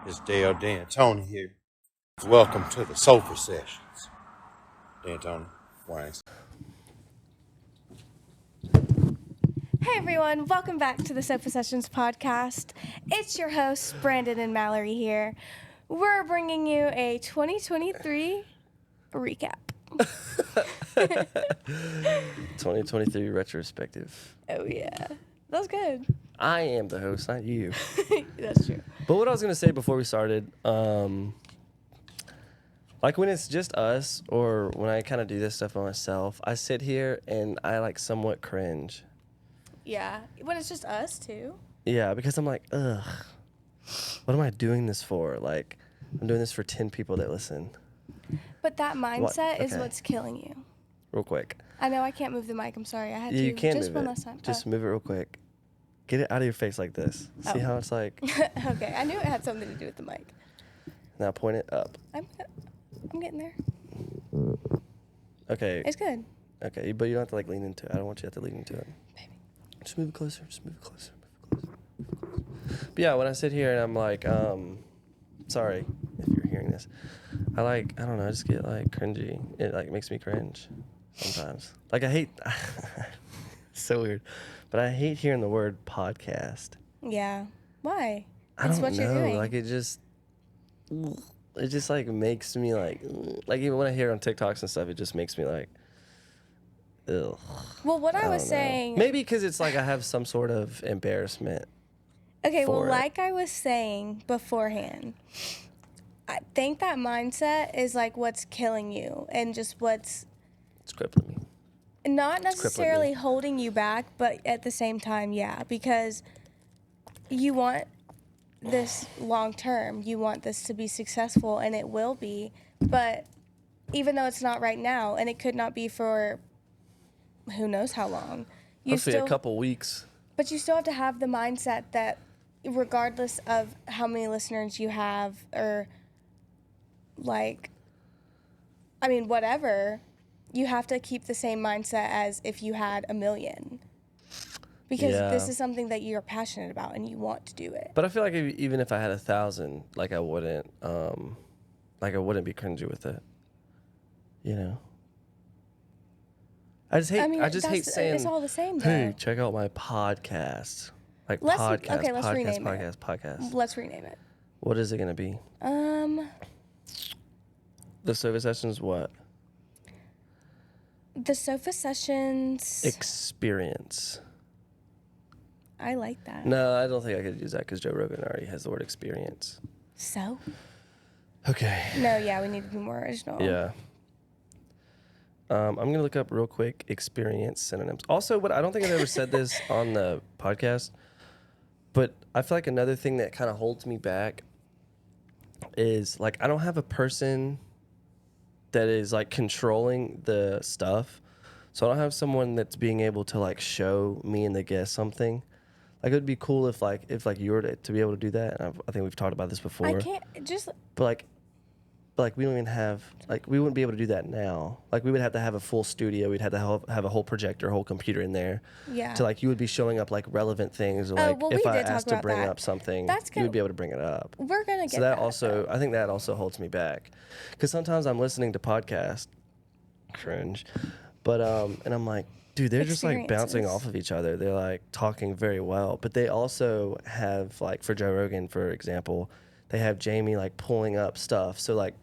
It's Dale D'Antoni here. Welcome to the Sofa Sessions. D'Antoni, Wines. Hey everyone, welcome back to the Sofa Sessions podcast. It's your hosts, Brandon and Mallory here. We're bringing you a 2023 recap. 2023 retrospective. Oh yeah, that was good. I am the host, not you. That's true. But what I was going to say before we started, like when it's just us or when I kind of do this stuff by myself, I sit here and I like somewhat cringe. Yeah, when it's just us too. Yeah, because I'm like, ugh, what am I doing this for? Like, I'm doing this for 10 people that listen. But that mindset is Okay. what's killing you. Real quick. I know I can't move the mic. I'm sorry. I had to. You can just move one it. last time. Just move it real quick. Get it out of your face like this. See how it's like? Okay, I knew it had something to do with the mic. Now point it up. I'm getting there. Okay. It's good. Okay, but you don't have to like lean into it. I don't want you to have to lean into it. Baby. Just move it closer. Just move it closer. Move it closer. But yeah, when I sit here and I'm like, sorry if you're hearing this. I don't know, I just get like cringy. It like makes me cringe sometimes. Like I hate, so weird, but I hate hearing the word podcast. Yeah. Why? I It's don't what know. you're doing. Like it just like makes me like even when I hear it on TikToks and stuff, it just makes me like, ugh. Well, what I was don't know. saying. Maybe because it's like I have some sort of embarrassment. Okay, well, for it. like I was saying beforehand, I think that mindset is like what's killing you and just what's It's crippling me. not crippling necessarily me. holding you back, but at the same time, yeah, because you want this long term, you want this to be successful, and it will be, but even though it's not right now, and it could not be for who knows how long, Hopefully a couple weeks. But you still have to have the mindset that regardless of how many listeners you have or whatever, you have to keep the same mindset as if you had 1 million. Because this is something that you're passionate about and you want to do it. But I feel like even if I had 1,000, like I wouldn't be cringy with it. You know? I just hate saying, it's all the same though. hey, check out my podcast. Like Let's podcast, rename it. podcast. Let's rename it. What is it going to be? The Sofa Sessions what? The Sofa Sessions. Experience. I like that. No, I don't think I could use that because Joe Rogan already has the word experience. So? Okay. No, yeah, we need to be more original. Yeah. I'm going to look up real quick experience synonyms. Also, I don't think I've ever said this on the podcast, but I feel like another thing that kind of holds me back is like I don't have a person that is like controlling the stuff. So I don't have someone that's being able to like show me and the guest something. Like it would be cool if you were to be able to do that. And I think we've talked about this before. I can't just. But we don't even have, like, we wouldn't be able to do that now. Like, we would have to have a full studio. We'd have to have a whole projector, a whole computer in there. Yeah. To, like, you would be showing up, like, relevant things. Or, like, if I asked to bring up something, you would be able to bring it up. We're going to get so that also, I think that also holds me back. Because sometimes I'm listening to podcasts, cringe, but, and I'm like, dude, they're just, like, bouncing off of each other. They're, like, talking very well. But they also have, like, for Joe Rogan, for example, they have Jamie, like, pulling up stuff. So, like,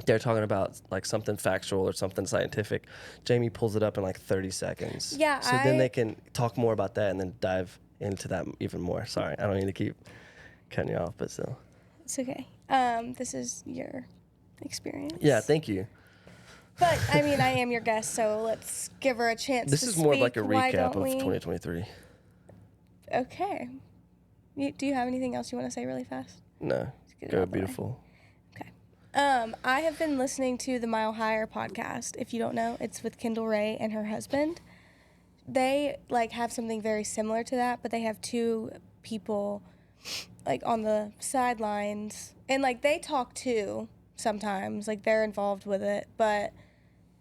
they're talking about like something factual or something scientific. Jamie pulls it up in like 30 seconds. Yeah. So then they can talk more about that and then dive into that even more. Sorry, I don't need to keep cutting you off, but still. It's okay. This is your experience. Yeah, thank you. But I mean, I am your guest, so let's give her a chance. This to is more of like a speak. recap of 2023. Okay. Do you have anything else you want to say really fast? No. Go beautiful. I have been listening to the Mile Higher podcast. If you don't know, it's with Kendall Rae and her husband. They like have something very similar to that, but they have two people like on the sidelines, and like they talk too sometimes. Like they're involved with it, but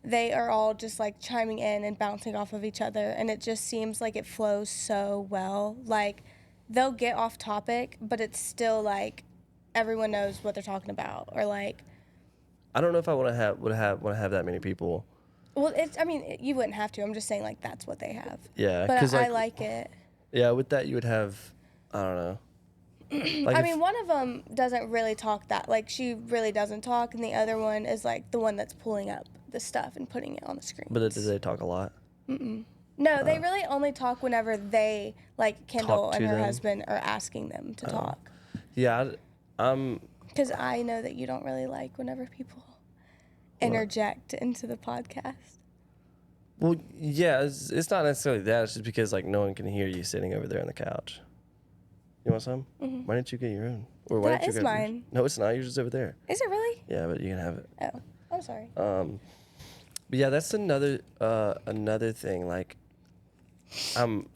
they are all just like chiming in and bouncing off of each other, and it just seems like it flows so well. Like they'll get off topic, but it's still like everyone knows what they're talking about, or like. I don't know if I want to have that many people. Well, you wouldn't have to. I'm just saying, like, that's what they have. Yeah, But 'cause, I like, like it. Yeah, with that you would have, I don't know. Like I mean, one of them doesn't really talk that. Like, she really doesn't talk, and the other one is, like, the one that's pulling up the stuff and putting it on the screen. But do they talk a lot? No, they really only talk whenever they, like, Kendall Talk to and her them? husband are asking them to talk. Yeah, I'm. Because I know that you don't really like whenever people interject into the podcast. Well, yeah, it's not necessarily that. It's just because like no one can hear you sitting over there on the couch. You want some? Mm-hmm. Why didn't you get your own? Or why That didn't you is grab mine. yours? No, it's not. Yours is over there. Is it really? Yeah, but you can have it. Oh, I'm sorry. But yeah, that's another thing. Like,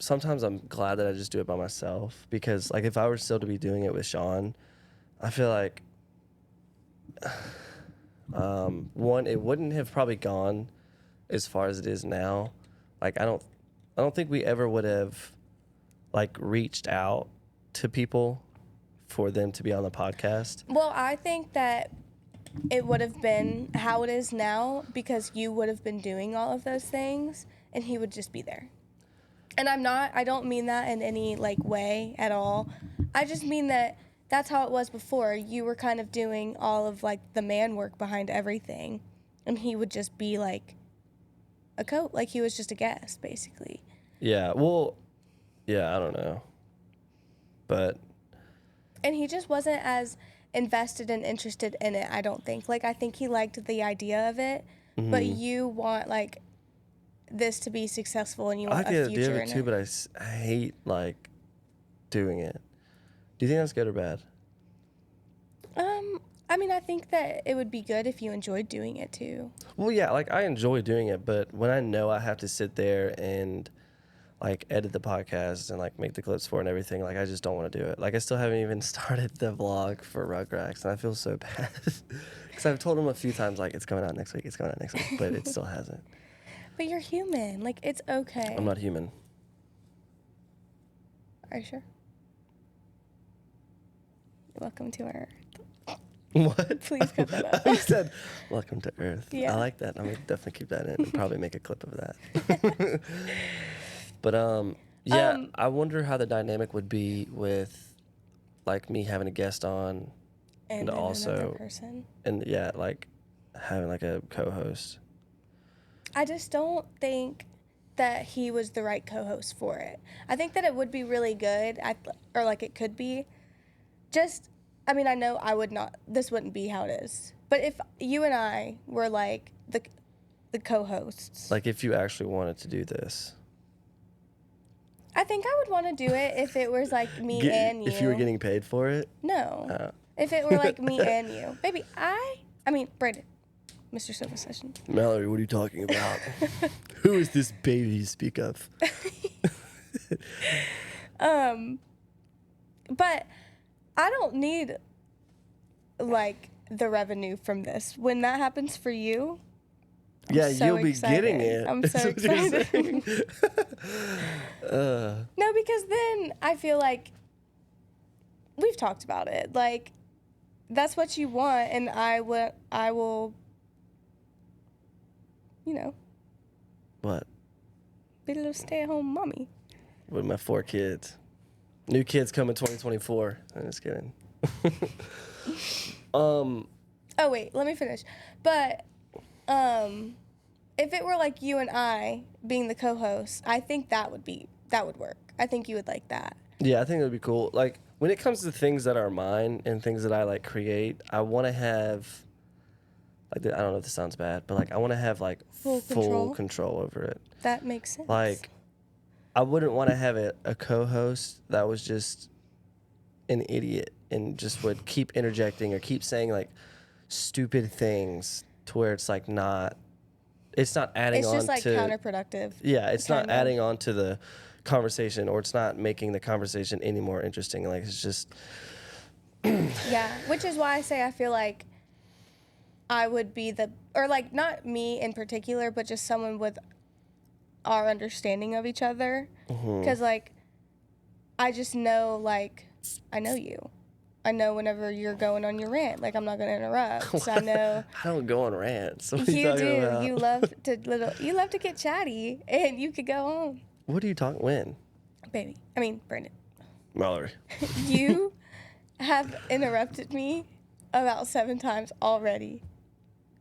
sometimes I'm glad that I just do it by myself because like if I were still to be doing it with Sean, I feel like one, it wouldn't have probably gone as far as it is now. Like I don't think we ever would have like reached out to people for them to be on the podcast. Well, I think that it would have been how it is now because you would have been doing all of those things and he would just be there. And I don't mean that in any like way at all. I just mean that that's how it was before. You were kind of doing all of like the man work behind everything and he would just be like like he was just a guest basically. Yeah, well, yeah, I don't know. But and he just wasn't as invested and interested in it, I don't think. Like I think he liked the idea of it, but you want like this to be successful and you want I like a the future idea of in it too, it. but I hate like doing it. Do you think that's good or bad? I mean, I think that it would be good if you enjoyed doing it too. Well, yeah, like I enjoy doing it, but when I know I have to sit there and like edit the podcast and like make the clips for it and everything, like I just don't want to do it. Like I still haven't even started the vlog for Rugrats, and I feel so bad because I've told him a few times like it's coming out next week, but it still hasn't. But you're human. Like it's okay. I'm not human. Are you sure? Welcome to our. What? Please cut that out. You said, "Welcome to Earth." Yeah. I like that. I'm gonna definitely keep that in and probably make a clip of that. But yeah, I wonder how the dynamic would be with like me having a guest on, and also another person. and yeah, like having like a co-host. I just don't think that he was the right co-host for it. I think that it would be really good, or like it could be. I mean, I know I would not. This wouldn't be how it is. But if you and I were like the co-hosts, Like if you actually wanted to do this, I think I would want to do it if it was like me and you. if you were getting paid for it. No. If it were like me and you, baby, I mean, Brandon, Mr. Sofa Session. Mallory, what are you talking about? Who is this baby you speak of? But I don't need like the revenue from this. When that happens for you, Yeah, so you'll be excited. getting it. I'm so That's what you're excited. saying. No, because then I feel like we've talked about it. Like that's what you want, and I will, you know, What? be a little stay-at-home mommy. With my 4 kids. New kids coming 2024. I'm just kidding. Oh wait, let me finish. But if it were like you and I being the co-host, I think that would work. I think you would like that. Yeah, I think that would be cool. Like, when it comes to things that are mine and things that I, like, create, I want to have, like, I don't know if this sounds bad, but, like, I want to have, like, full control over it. That makes sense. Like, I wouldn't want to have a co-host that was just an idiot and just would keep interjecting or keep saying, like, stupid things to where it's, like, it's not adding on to... It's just, like, counterproductive. Yeah, it's not of. adding on to the conversation, or it's not making the conversation any more interesting. Like, it's just... Yeah, which is why I say I feel like I would be or like not me in particular, but just someone with our understanding of each other. Because like, I just know, like, I know you. I know whenever you're going on your rant. Like, I'm not going to interrupt. So I know. I don't go on rants. What are you You talking do. about? You love to get chatty, and you could go on. What are you talking? When? Baby. Brandon. Mallory. You have interrupted me about 7 times already.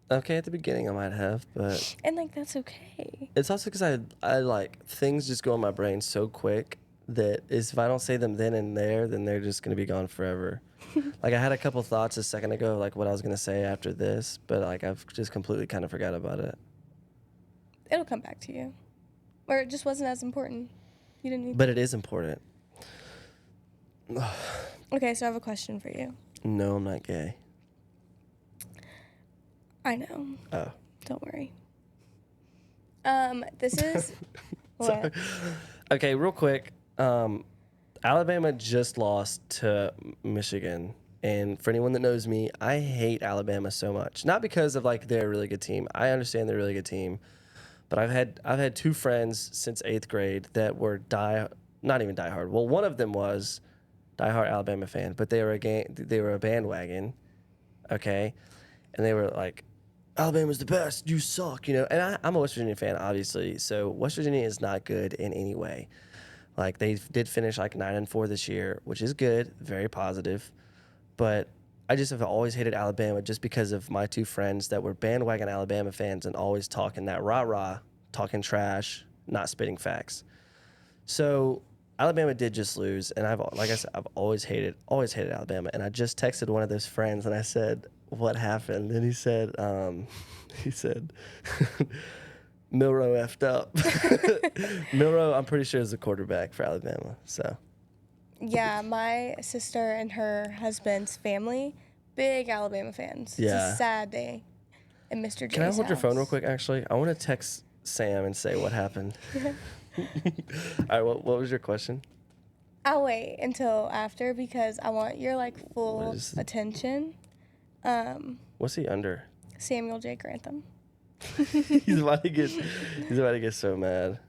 Okay, at the beginning I might have, but And, like, that's okay. it's also because I like things just go in my brain so quick that if I don't say them then and there, then they're just gonna be gone forever. Like I had a couple thoughts a second ago, like what I was gonna say after this, but like I've just completely kind of forgot about it. It'll come back to you. Or it just wasn't as important. You didn't need But it is important. Okay, so I have a question for you. No, I'm not gay. I know. Oh. Don't worry. This is what? Okay, real quick. Alabama just lost to Michigan. And for anyone that knows me, I hate Alabama so much. Not because of like they're a really good team. I understand they're a really good team. But I've had 2 friends since 8th grade that were not even diehard. Well, one of them was diehard Alabama fan, but they were a bandwagon, okay, and they were like, Alabama's the best. You suck, you know. And I'm a West Virginia fan, obviously. So West Virginia is not good in any way. Like they did finish like 9-4 this year, which is good, very positive. But I just have always hated Alabama just because of my 2 friends that were bandwagon Alabama fans and always talking that rah-rah, talking trash, not spitting facts. So Alabama did just lose, and I've always hated Alabama. And I just texted one of those friends and I said, "What happened?" And he said, Milroe effed up. Milroe, I'm pretty sure, is the quarterback for Alabama. So Yeah, my sister and her husband's family, big Alabama fans. It's Yeah. a sad day at Mr. J's can I hold your phone real house. quick? Actually, I want to text Sam and say what happened. All right, what was your question? I'll wait until after because I want your like full What is- attention. What's he under? Samuel J. Grantham. He's about to get so mad.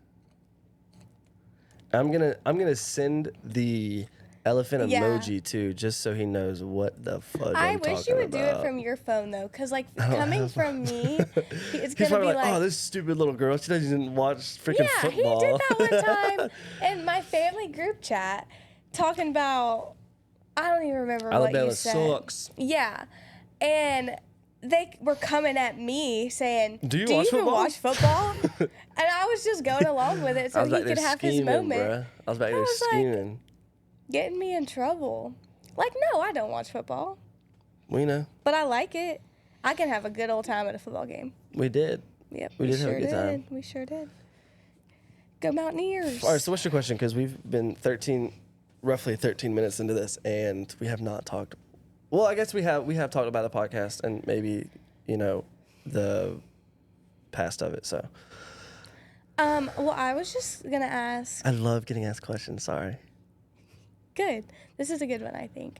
I'm gonna send the elephant Yeah. emoji too, just so he knows what the fuck I I'm wish you talking would do it about. from your phone though, because like don't coming have from me, it's He's gonna probably be like, like, oh, this stupid little girl, she doesn't watch freaking yeah, football. he did that one time in my family group chat, talking about I don't even remember what Alabama you said. sucks. Yeah, and they were coming at me saying, Do you you watch even football?" watch football?" And I was just going along with it so I was he back there could have his scheming, moment. bruh. I was back I there was like- scheming. Getting me in trouble. Like, no, I don't watch football, We know. but I like it. I can have a good old time at a football game. We did. Yep, We we did have a sure good did. time. We sure did. Go Mountaineers. All right, so what's your question? Because we've been roughly 13 minutes into this, and we have not talked. Well, I guess we have talked about the podcast and maybe, the past of it. So Well, I was just gonna ask. I love getting asked questions. Sorry. Good. This is a good one, I think.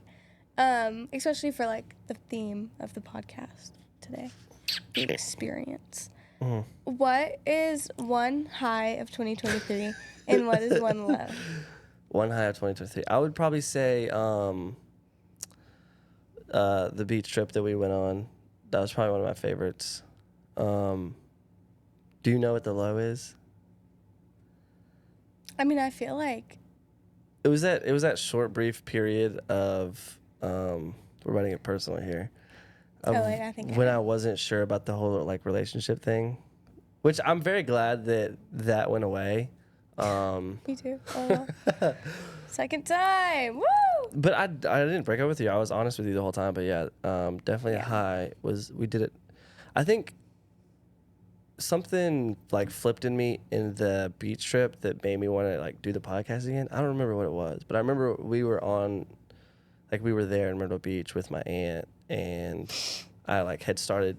Especially for like the theme of the podcast today, the experience. Mm-hmm. What is one high of 2023, and what is one low? One high of 2023. I would probably say the beach trip that we went on. That was probably one of my favorites. Do you know what the low is? I mean, I feel like It was that short, brief period of we're running it personal here. wait, I think when I wasn't sure about the whole like relationship thing, which I'm very glad that went away. me too. Oh, well. Second time. Woo! But I didn't break up with you. I was honest with you the whole time. But yeah, definitely a Yeah. high was we did it. I think something like flipped in me in the beach trip that made me want to like do the podcast again. I don't remember what it was, but I remember we were there in Myrtle Beach with my aunt, and I like had started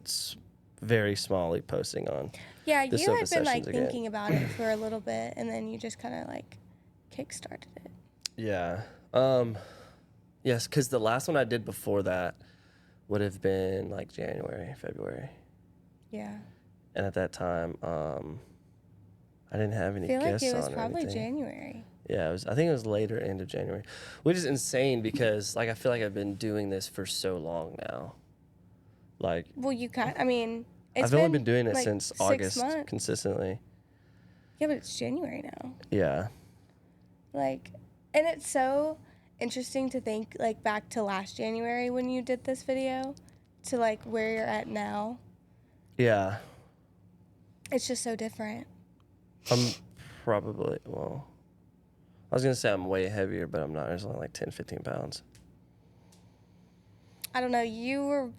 very smallly posting on. Yeah, the you sofa had been like sessions again. thinking about it for a little bit, and then you just kind of like kickstarted it. Yeah. Yes, because the last one I did before that would have been like January, February. Yeah. And at that time, I didn't have any I feel like guests it was on or probably anything. January. Yeah, I think it was later end of January, which is insane because like I feel like I've been doing this for so long now. Like Well, I mean, it's I've only been doing it like since 6 August months. consistently. Yeah, but it's January now. Yeah. Like, and it's so interesting to think like back to last January when you did this video to like where you're at now. Yeah. It's just so different. I'm probably, well, I was going to say I'm way heavier, but I'm not. There's only like 10, 15 pounds. I don't know. You were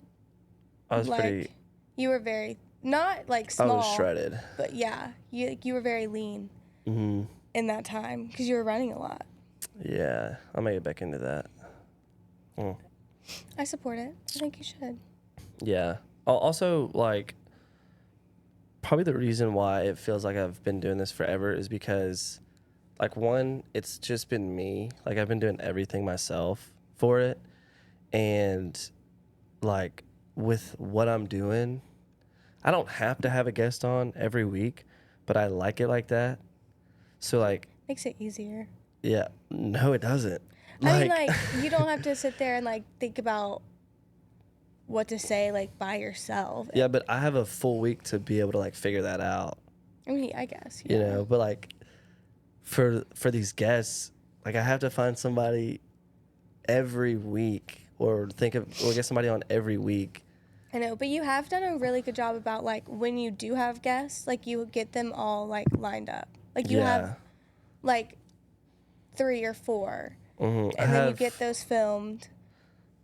I was like, you were very, not like I small. was shredded. But yeah, you were very lean Mm-hmm. in that time because you were running a lot. Yeah. I'll make it back into that. Mm. I support it. I think you should. Yeah. Also, like, probably the reason why it feels like I've been doing this forever is because, like, one, it's just been me. Like, I've been doing everything myself for it. And, like, with what I'm doing, I don't have to have a guest on every week, but I like it like that. So, like, Makes it easier. yeah, no, it doesn't. I mean, like, you don't have to sit there and, like, think about what to say, like, by yourself. Yeah, but I have a full week to be able to, like, figure that out. I mean, I guess. You know, but, like, for these guests, like, I have to find somebody every week or get somebody on every week. I know, but you have done a really good job about, like, when you do have guests, like, you get them all, like, lined up. Like, you have, like, 3 or 4. Mm-hmm. And then you get those filmed.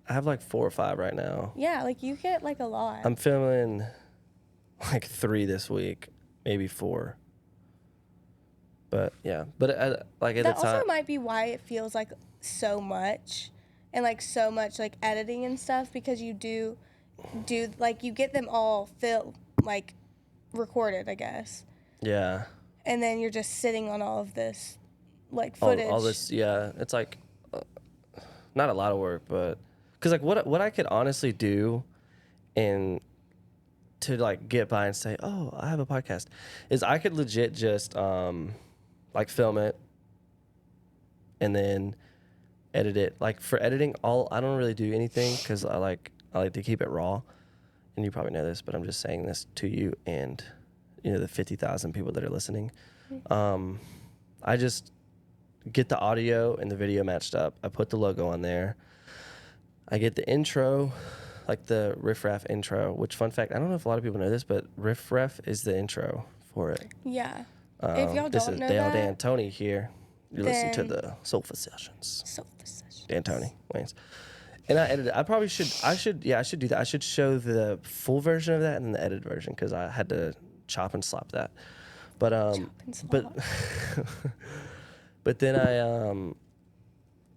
I have, like, 4 or 5 right now. Yeah, like, you get, like, a lot. I'm filming, like, 3 this week, maybe 4. But, yeah. But, like, at the That time... also might be why it feels like so much. And, like, so much, like, editing and stuff. Because you do like, you get them all like, recorded, I guess. Yeah. And then you're just sitting on all of this, like, footage. All this, yeah. It's, like, not a lot of work, but... Because, like, what I could honestly do and to, like, get by and say, oh, I have a podcast, is I could legit just, like, film it and then edit it. Like, for editing, I don't really do anything because I like to keep it raw. And you probably know this, but I'm just saying this to you and, you know, the 50,000 people that are listening. I just get the audio and the video matched up. I put the logo on there. I get the intro, like the Riff Raff intro, which, fun fact, I don't know if a lot of people know this, but Riff Raff is the intro for it. Yeah. If y'all this don't is know Dale that, Dan Tony here. You're listening to then- the Sofa Sessions. Sofa sessions. Dan Tony Waynes. And I edited. I should do that. I should show the full version of that and then the edited version because I had to chop and slap that. But Chop and slap. but then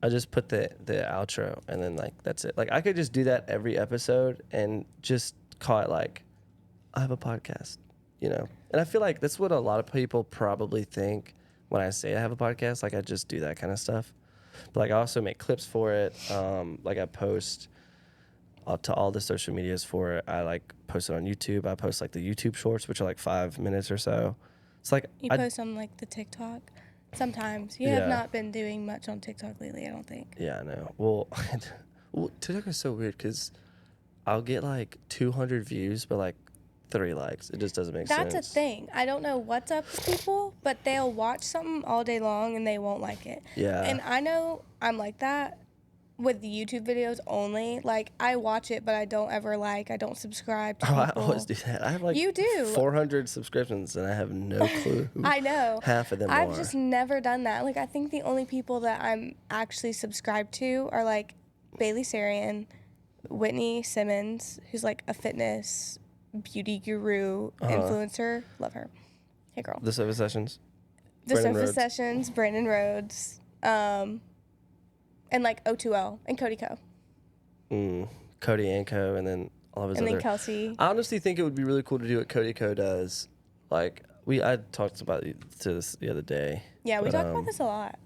I just put the outro and then, like, that's it. Like, I could just do that every episode and just call it, like, I have a podcast, you know? And I feel like that's what a lot of people probably think when I say I have a podcast. Like, I just do that kind of stuff. But, like, I also make clips for it. Like, I post to all the social medias for it. I, like, post it on YouTube. I post, like, the YouTube shorts, which are, like, 5 minutes or so. It's like... You post on, like, the TikTok? Sometimes. You have Yeah. not been doing much on TikTok lately, I don't think. Yeah, I know. Well, TikTok is so weird because I'll get, like, 200 views, but, like, 3 likes. It just doesn't make sense. That's a thing. I don't know what's up with people, but they'll watch something all day long and they won't like it. Yeah. And I know I'm like that with the YouTube videos only. Like, I watch it, but I don't ever like. I don't subscribe to Oh, I people. always do that. I have, like, You do. 400 subscriptions, and I have no clue who I know. half of them I've are. just never done that. Like, I think the only people that I'm actually subscribed to are, like, Bailey Sarian, Whitney Simmons, who's, like, a fitness beauty guru influencer. Love her. Hey, girl. The Sofa Sessions. The Brandon Sofa Rhodes. Sessions, Brandon Rhodes, and, like, O2L, and Cody Co. Cody and Co. And then all of his And other... then Kelsey. I honestly think it would be really cool to do what Cody Co. does. Like, I talked about it to this the other day. Yeah, we but, talk about this a lot.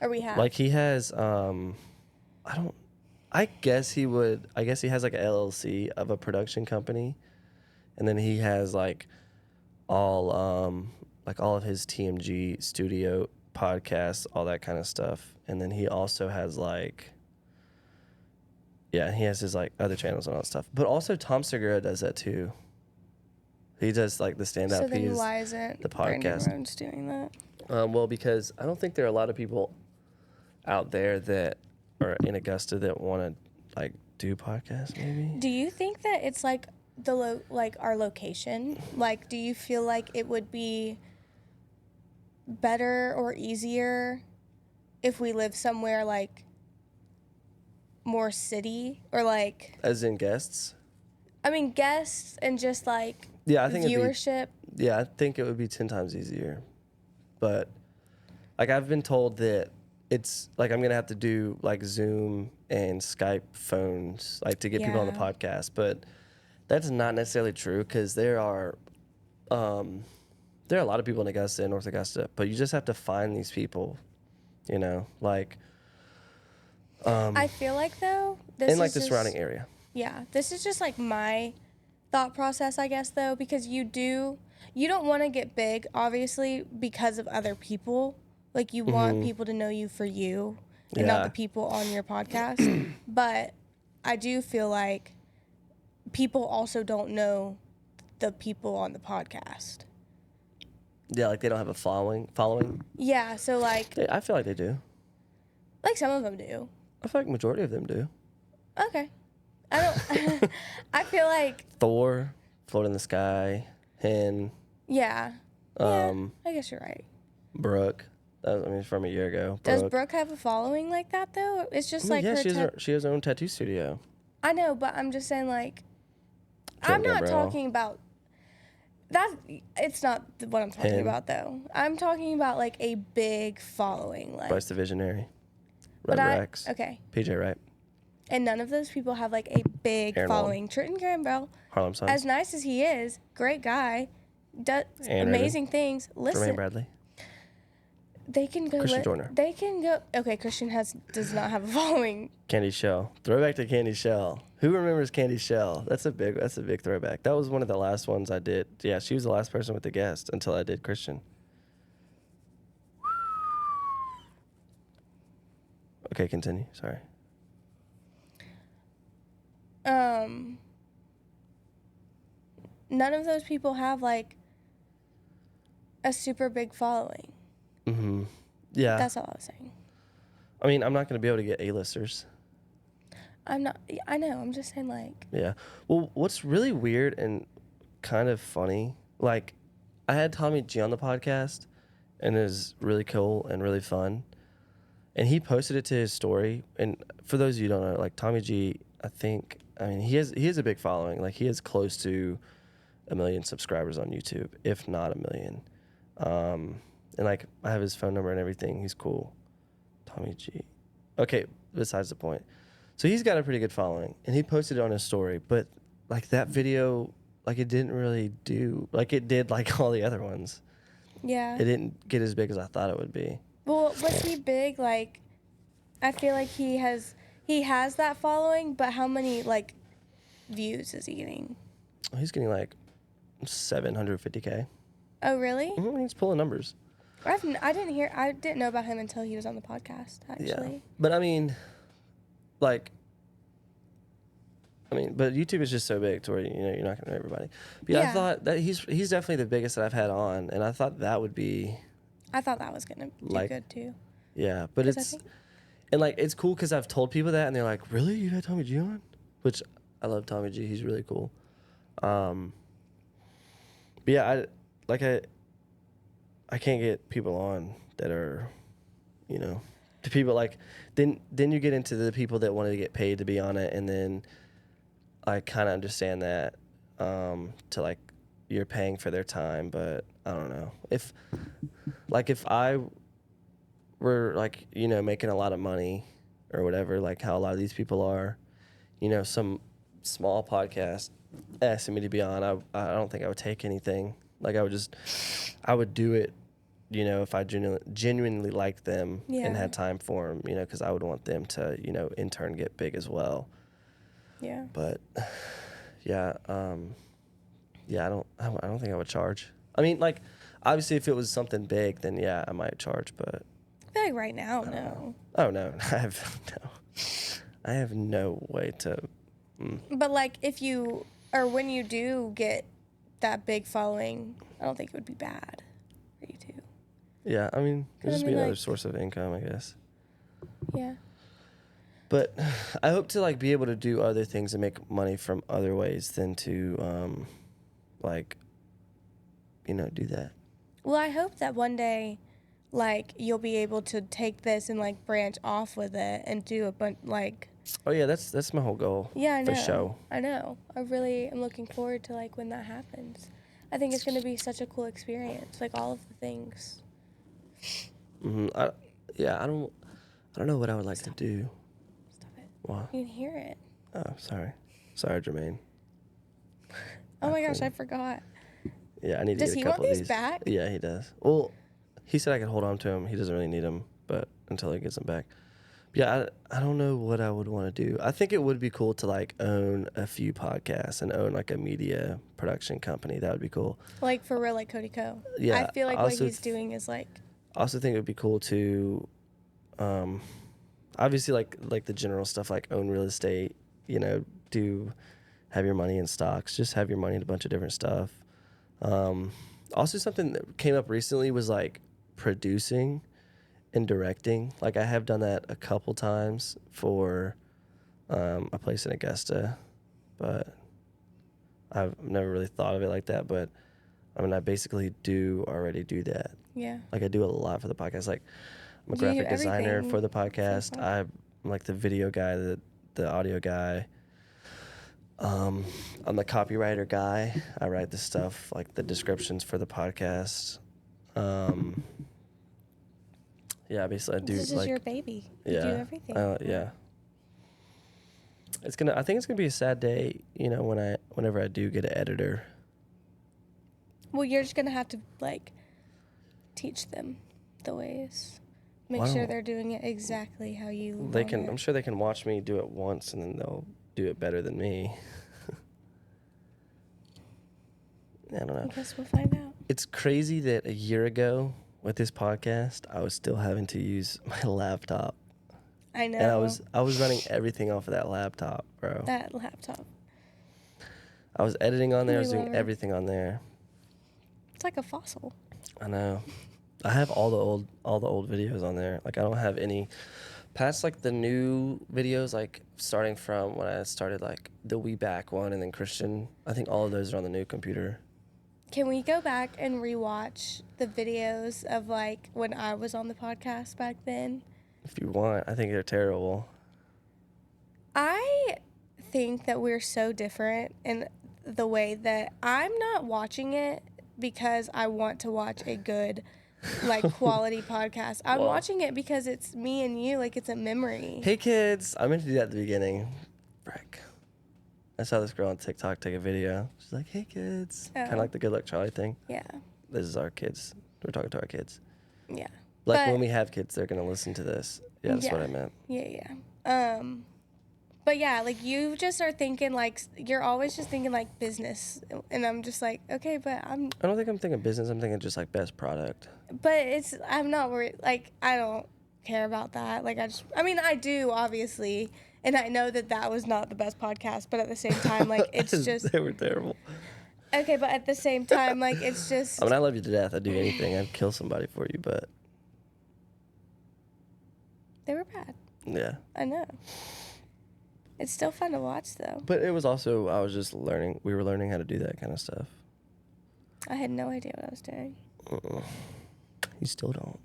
Or we have. Like, he has, I guess he has, like, an LLC of a production company. And then he has, like, all of his TMG studio podcasts, all that kind of stuff. And then he also has like, yeah, he has his like other channels and all that stuff. But also Tom Segura does that too. He does like the stand-up So then piece, why isn't the Brandon podcast. Rhodes doing that? Well, because I don't think there are a lot of people out there that are in Augusta that want to like do podcasts. Maybe. Do you think that it's like like our location? Like, do you feel like it would be better or easier if we live somewhere like more city or like, As in guests. I mean, guests and just like Yeah, I think viewership? I think it would be 10 times easier. But like I've been told that it's like I'm gonna have to do like Zoom and Skype phones like to get people on the Yeah. podcast, but that's not necessarily true because there are a lot of people in Augusta and North Augusta, but you just have to find these people, you know, like I feel like though this in like is the just, surrounding area. Yeah, this is just like my thought process, I guess, though, because you don't want to get big, obviously, because of other people. Like, you want people to know you for you and not Yeah. the people on your podcast. But I do feel like people also don't know the people on the podcast. Yeah, like they don't have a following. Yeah, so like I feel like they do. some of them do. I feel like majority of them do. Okay. I don't I feel like Thor, Float in the Sky, Hen, yeah. Yeah, I guess you're right. Brooke. That was, I mean, from a year ago. Does Brooke have a following like that though? It's just like yeah, her she has her own tattoo studio. I know, but I'm just saying, like, Trent I'm not Gambrell. talking about that. It's not what I'm talking Him. about, though. I'm talking about, like, a big following. Like, Bryce the Visionary. but Red Rex. okay. PJ Wright. And none of those people have, like, a big Aaron following. Trenton Gambrell, Harlem Suns. as nice as he is, great guy, does Aaron amazing things. Jermaine Listen, Bradley. they can go. Christian Joyner. They can go. Okay, Christian does not have a following. Candy Shell. Throwback to Candy Shell. Who remembers Candy Shell? That's a big throwback. That was one of the last ones I did. Yeah, she was the last person with the guest until I did Christian. Okay, continue. Sorry. None of those people have like a super big following. Mm-hmm. Yeah. That's all I was saying. I mean, I'm not going to be able to get A-listers. I'm not. I know. I'm just saying, like. Yeah. Well, what's really weird and kind of funny, like, I had Tommy G on the podcast, and it was really cool and really fun. And he posted it to his story. And for those of you who don't know, like, Tommy G, I mean, he has a big following. Like, he is close to 1 million subscribers on YouTube, if not 1 million. And, like, I have his phone number and everything. He's cool. Tommy G. Okay, besides the point. So he's got a pretty good following, and he posted it on his story. But, like, that video, like, it didn't really do, like, it did, like, all the other ones. Yeah. It didn't get as big as I thought it would be. Well, was he big? Like, I feel like he has that following, but how many like views is he getting? He's getting like 750K. Oh, really? He's pulling numbers. I didn't know about him until he was on the podcast. Actually. Yeah, but I mean, but YouTube is just so big to where you're not gonna know everybody. But yeah, I thought that he's definitely the biggest that I've had on, and I thought that would be. I thought that was gonna do Like, good too. Yeah, but it's cool because I've told people that, and they're like, "Really, you had Tommy G on?" Which I love Tommy G. He's really cool. But yeah, I can't get people on that are, the people like then you get into the people that wanted to get paid to be on it, and then I kind of understand that to like you're paying for their time, but I don't know if I were like making a lot of money or whatever, like how a lot of these people are, some small podcast asking me to be on, I don't think I would take anything. Like I would do it, if I genuinely liked them and had time for them, because I would want them to, in turn get big as well. Yeah. But yeah, I don't think I would charge. I mean, like, Obviously, if it was something big, then yeah, I might charge. But I feel like right now, no. oh no, I have no way to. But like if you or when you do get that big following, I don't think it would be bad for you to. Yeah, I mean, it'd just I be mean, another like- source of income, I guess. Yeah. But I hope to like be able to do other things and make money from other ways than to like do that. Well, I hope that one day, like, you'll be able to take this and like branch off with it and do a bunch like. Oh yeah, that's my whole goal. Yeah, I know. For show. I know. I really am looking forward to like when that happens. I think it's gonna be such a cool experience. Like all of the things. I don't know what I would like to do. Stop it. Wow. You can hear it. Oh, sorry, Jermaine. Oh my gosh, I forgot. Yeah, I need to Does get a he want couple of these back? Yeah, he does. Well, he said I could hold on to him. He doesn't really need them, but until he gets them back. Yeah, I don't know what I would want to do. I think it would be cool to like own a few podcasts and own like a media production company. That would be cool. Like for real, like Cody Co. Yeah, I feel like I what also he's doing is like. I also think it would be cool to, obviously like the general stuff like own real estate. Have your money in stocks. Just have your money in a bunch of different stuff. Also, something that came up recently was like producing and directing. Like I have done that a couple times for a place in Augusta, but I've never really thought of it like that. But I mean, I basically already do that. Yeah. Like I do a lot for the podcast. Like I'm a You do graphic designer everything for the for the podcast. pod. I'm like the video guy, the audio guy. I'm the copywriter guy. I write the stuff like the descriptions for the podcast. Yeah, basically I do This is like your baby. You yeah, do everything. yeah. I think it's gonna be a sad day, whenever I do get an editor. Well, you're just gonna have to like teach them the ways. Make Wow. sure they're doing it exactly how you. They want can. it. I'm sure they can watch me do it once, and then they'll do it better than me. I don't know. I guess we'll find out. It's crazy that a year ago with this podcast, I was still having to use my laptop, I know. and I was running everything off of that laptop, bro. That laptop. I was editing on there. I was We doing love it. everything on there. It's like a fossil. I know. I have all the old videos on there. Like I don't have any past like the new videos, like starting from when I started like the We Back one and then Christian. I think all of those are on the new computer. Can we go back and rewatch the videos of like when I was on the podcast back then? If you want, I think they're terrible. I think that we're so different in the way that I'm not watching it because I want to watch a good, like, quality podcast. I'm Well- watching it because it's me and you, like, it's a memory. Hey kids, I meant to do that at the beginning. Frick. I saw this girl on TikTok take a video. She's like, "Hey kids," kind Oh. of like the Good Luck Charlie thing. Yeah, This is our kids. We're talking to our kids. yeah. Like But- when we have kids, they're gonna listen to this. Yeah, that's what Yeah. I meant. Yeah. But yeah, like, you just are thinking, like, you're always just thinking, like, business. And I'm just like, okay, but I don't think I'm thinking business. I'm thinking just like best product. I'm not worried. Like, I don't care about that. Like, I mean, I do, obviously. And I know that was not the best podcast, but at the same time, like, it's just, They were terrible. okay, but at the same time, like, it's just, I mean, I love you to death. I'd do anything. I'd kill somebody for you, but they were bad. yeah. I know. It's still fun to watch, though. But it was also, I was just learning. We were learning how to do that kind of stuff. I had no idea what I was doing. You still don't.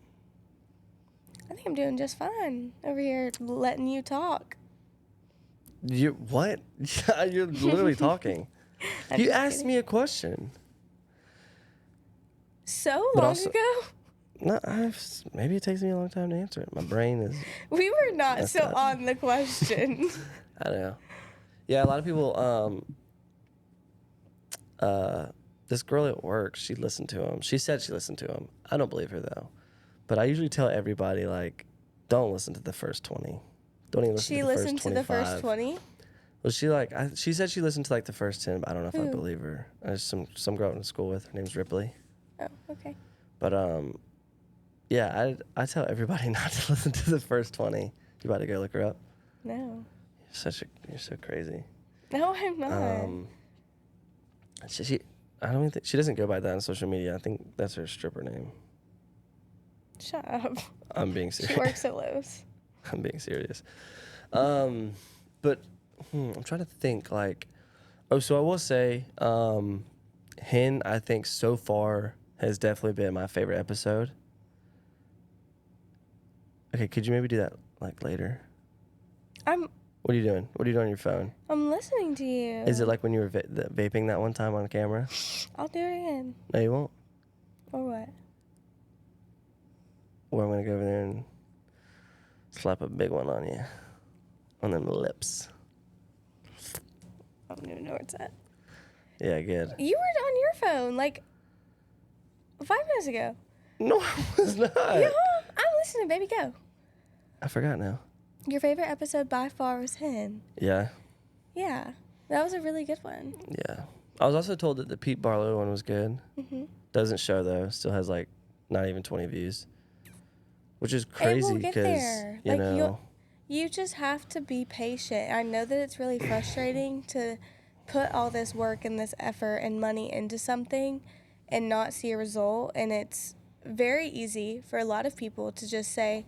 I think I'm doing just fine over here letting you talk. You what? You're literally talking. I'm You just asked kidding. me a question. So But long also- ago? No, maybe it takes me a long time to answer it. My brain is. We were not That's still not- on the question. I don't know. Yeah, a lot of people. This girl at work, she listened to him. She said she listened to him. I don't believe her though. But I usually tell everybody like, don't listen to the first 20. Don't even listen She to the listened first to 25. the first 20? Well, she like she said she listened to like the first 10, but I don't know if I Who? believe her. Some girl I went to school with. Her name's Ripley. Oh, okay. But yeah, I tell everybody not to listen to the first 20. You about to go look her up? No. You're so crazy. No, I'm not. I don't even think she doesn't go by that on social media. I think that's her stripper name. Shut up. I'm being serious. She works at Lowe's. I'm being serious. But I'm trying to think like, so I will say, Hen, I think so far has definitely been my favorite episode. Okay, could you maybe do that like later? What are you doing? What are you doing on your phone? I'm listening to you. Is it like when you were vaping that one time on camera? I'll do it again. No, you won't. Or what? Or I'm gonna go over there and slap a big one on you, on them lips. I don't even know where it's at. Yeah, good. You were on your phone like 5 minutes ago. No, I was not. Yeah, I'm listening, baby. Go. I forgot now. Your favorite episode by far was Hen. Yeah. Yeah, that was a really good one. Yeah. I was also told that the Pete Barlow one was good. Mm-hmm. Doesn't show though. Still has like not even 20 views, which is crazy because you know. You just have to be patient. I know that it's really frustrating to put all this work and this effort and money into something and not see a result. And it's very easy for a lot of people to just say,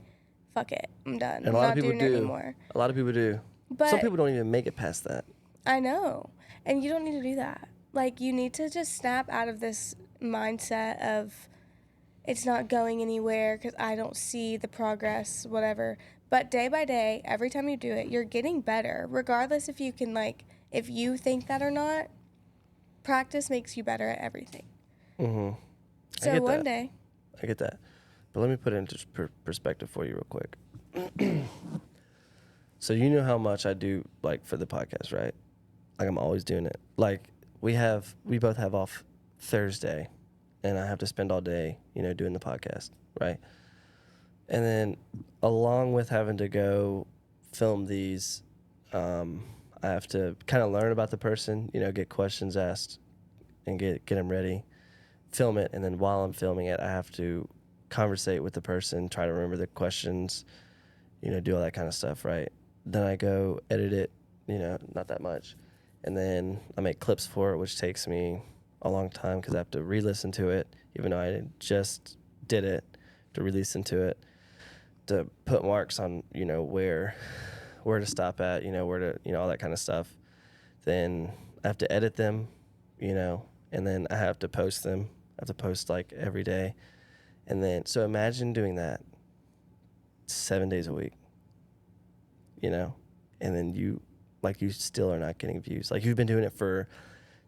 fuck it, I'm done. And I'm not doing it anymore. A lot of people do. But some people don't even make it past that. I know. And you don't need to do that. Like, you need to just snap out of this mindset of it's not going anywhere because I don't see the progress, whatever. But day by day, every time you do it, you're getting better. Regardless if you can, like, if you think that or not, practice makes you better at everything. Mm-hmm. So one day. I get that. But let me put it into perspective for you real quick. So you know how much I do, like, for the podcast, right? Like, I'm always doing it. Like, we both have off Thursday, and I have to spend all day, doing the podcast, right? And then along with having to go film these, I have to kind of learn about the person, get questions asked and get them ready, film it. And then while I'm filming it, I have to conversate with the person, try to remember the questions, do all that kind of stuff, right? Then I go edit it, not that much. And then I make clips for it, which takes me a long time because I have to re-listen to it, even though I just did it, to re-listen to it, to put marks on, where to stop at, where to, all that kind of stuff. Then I have to edit them, and then I have to post them. I have to post like every day. And then, so imagine doing that 7 days a week, and then you still are not getting views. Like, you've been doing it for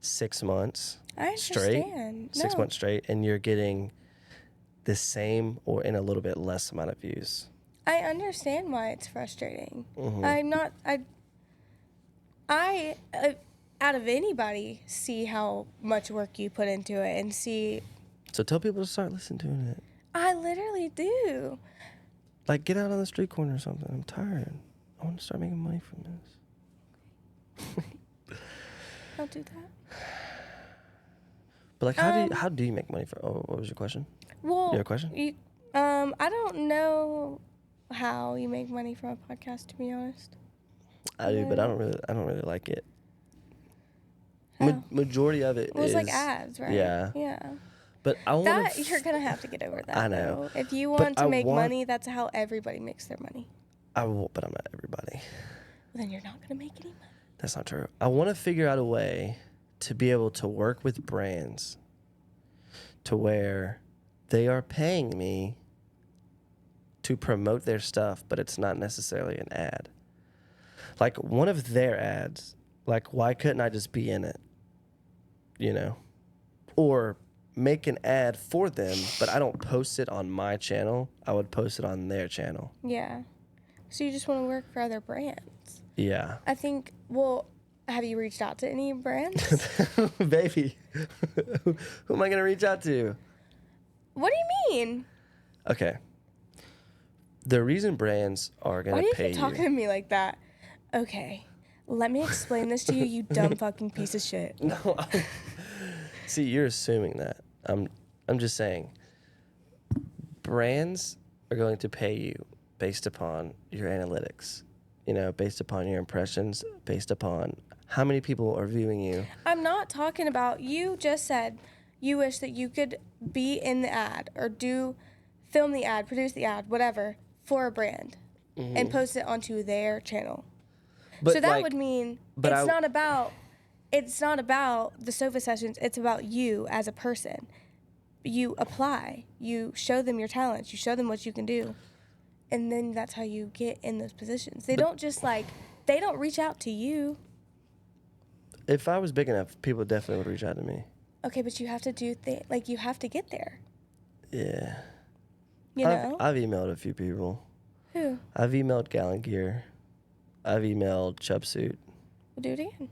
6 months straight, 6 months straight, and you're getting the same or in a little bit less amount of views. I understand why it's frustrating. Mm-hmm. I out of anybody, see how much work you put into it and see. So tell people to start listening to it. I literally do. Like, get out on the street corner or something. I'm tired. I want to start making money from this. I'll do that. But, like, how do you make money from? Oh, what was your question? Well, you have a question? I don't know how you make money from a podcast, to be honest. I do, but I don't really like it. Majority of it was is like ads, right? Yeah. Yeah. But I want that you're gonna have to get over that. I know. Though. If you want to make money, that's how everybody makes their money. I will, but I'm not everybody. Well, then you're not gonna make any money. That's not true. I want to figure out a way to be able to work with brands to where they are paying me to promote their stuff, but it's not necessarily an ad. Like, one of their ads, like, why couldn't I just be in it? Or make an ad for them, but I don't post it on my channel. I would post it on their channel. Yeah. So you just want to work for other brands. Yeah. I think, well, have you reached out to any brands? Baby. Who am I going to reach out to? What do you mean? Okay. The reason brands are going to pay you. Why do you keep talking to me like that? Okay. Let me explain this to you, you dumb fucking piece of shit. No. See, you're assuming that. I'm just saying, brands are going to pay you based upon your analytics, based upon your impressions, based upon how many people are viewing you. I'm not talking about, you just said you wish that you could be in the ad or film the ad, produce the ad, whatever, for a brand and post it onto their channel. But So that would mean but it's not about the sofa sessions, it's about you as a person. You apply, you show them your talents, you show them what you can do. And then that's how you get in those positions. They don't just they don't reach out to you. If I was big enough, people definitely would reach out to me. Okay, but you have to do you have to get there. Yeah. You know? I've emailed a few people. Who? I've emailed Gallon Gear. I've emailed Chubsuit. We'll do it again.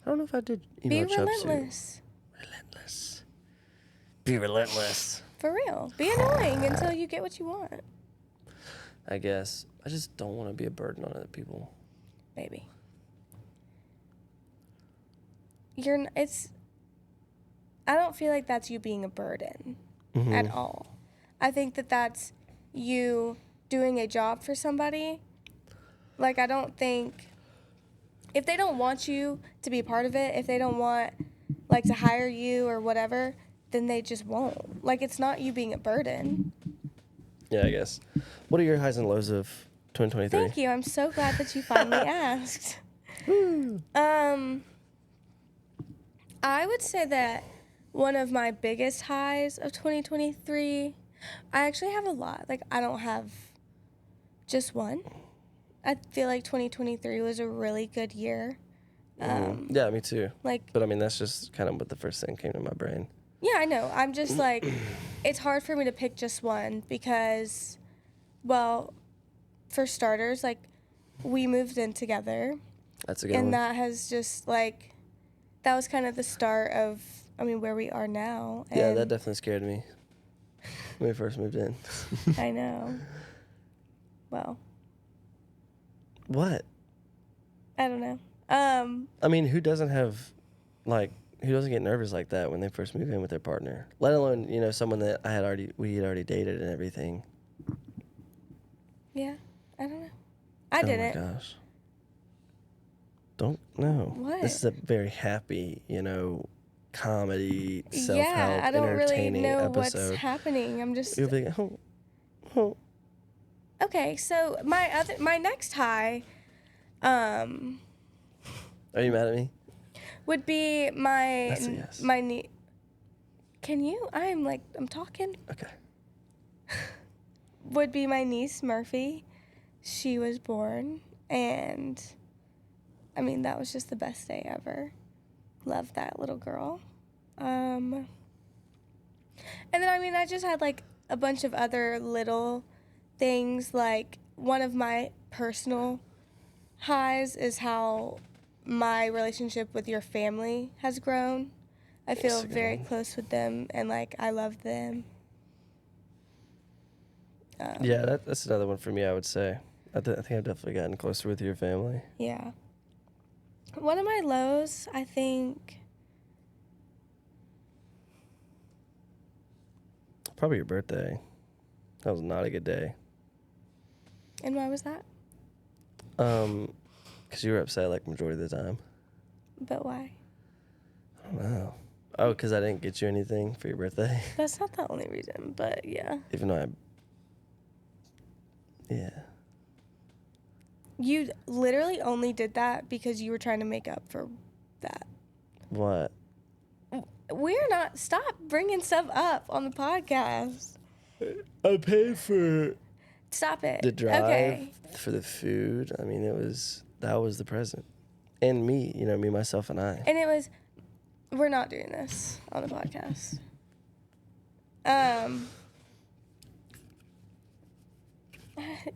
I don't know if I did Be email Chubsuit. relentless. Relentless. Be relentless. For real. Be annoying until you get what you want. I guess. I just don't want to be a burden on other people. Maybe. I don't feel like that's you being a burden at all. I think that that's you doing a job for somebody. Like, I don't think, if they don't want you to be a part of it, if they don't want, to hire you or whatever, then they just won't. Like, it's not you being a burden. Yeah, I guess. What are your highs and lows of 2023? Thank you. I'm so glad that you finally asked. I would say that one of my biggest highs of 2023, I actually have a lot. I don't have just one. I feel like 2023 was a really good year. Yeah, me too. But that's just kind of what the first thing came to my brain. Yeah, I know. I'm just it's hard for me to pick just one because, well, for starters, we moved in together. That's a good one. And that has just, that was kind of the start of, where we are now. Yeah, that definitely scared me when we first moved in. I know. Well. What? I don't know. Who doesn't have, who doesn't get nervous like that when they first move in with their partner? Let alone, someone that we had already dated and everything. Yeah, I don't know. I didn't. Oh my gosh. Don't know. What? This is a very happy, comedy, self-help, yeah, I don't really entertaining know episode. what's happening. I'm just. You'll be like, oh. Okay, so my next high, Are you mad at me? would be my That's a yes. Can you? I'm talking. Okay. Would be my niece Murphy. She was born, and that was just the best day ever. Loved that little girl. And then I just had a bunch of other little things. One of my personal highs is how my relationship with your family has grown. I feel very close with them, and I love them. Yeah, that's another one for me, I would say. I think I've definitely gotten closer with your family. Yeah. One of my lows, I think. Probably your birthday. That was not a good day. And why was that? Because you were upset majority of the time. But why? I don't know. Oh, because I didn't get you anything for your birthday? That's not the only reason, but yeah. Even though yeah. You literally only did that because you were trying to make up for that. What? We're not. Stop bringing stuff up on the podcast. I paid for Stop it. the drive, Okay. for the food. That was the present. And me, me, myself, and I. And it was, we're not doing this on the podcast.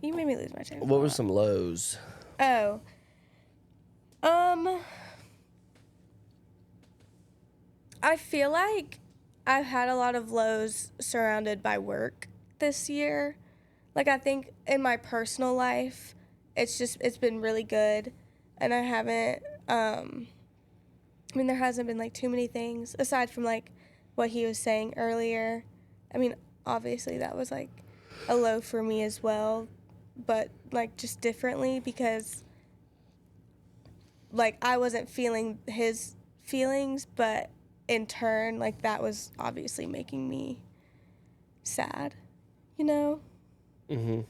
You made me lose my train of What thought. were some lows? Oh. I feel like I've had a lot of lows surrounded by work this year. I think in my personal life, it's been really good. And I haven't, there hasn't been too many things aside from what he was saying earlier. I mean, obviously that was like a low for me as well, but like just differently because like I wasn't feeling his feelings, but in turn, like that was obviously making me sad, you know? Mm-hmm.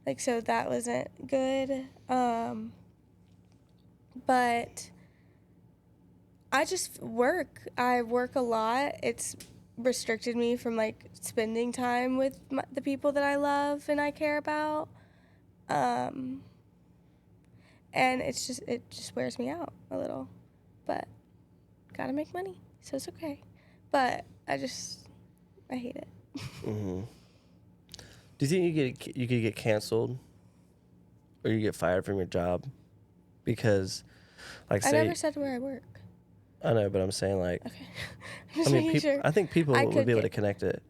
Like, so that wasn't good. But I just work. I work a lot. It's restricted me from like spending time with the people that I love and I care about. And it just wears me out a little. But gotta make money, so it's okay. But I hate it. Mm-hmm. Do you think you could get canceled, or you get fired from your job, because, like, I say never said where I work. I know, but I'm saying like, Okay. I'm just I mean, making sure. I think people I would could be able to get- connect it,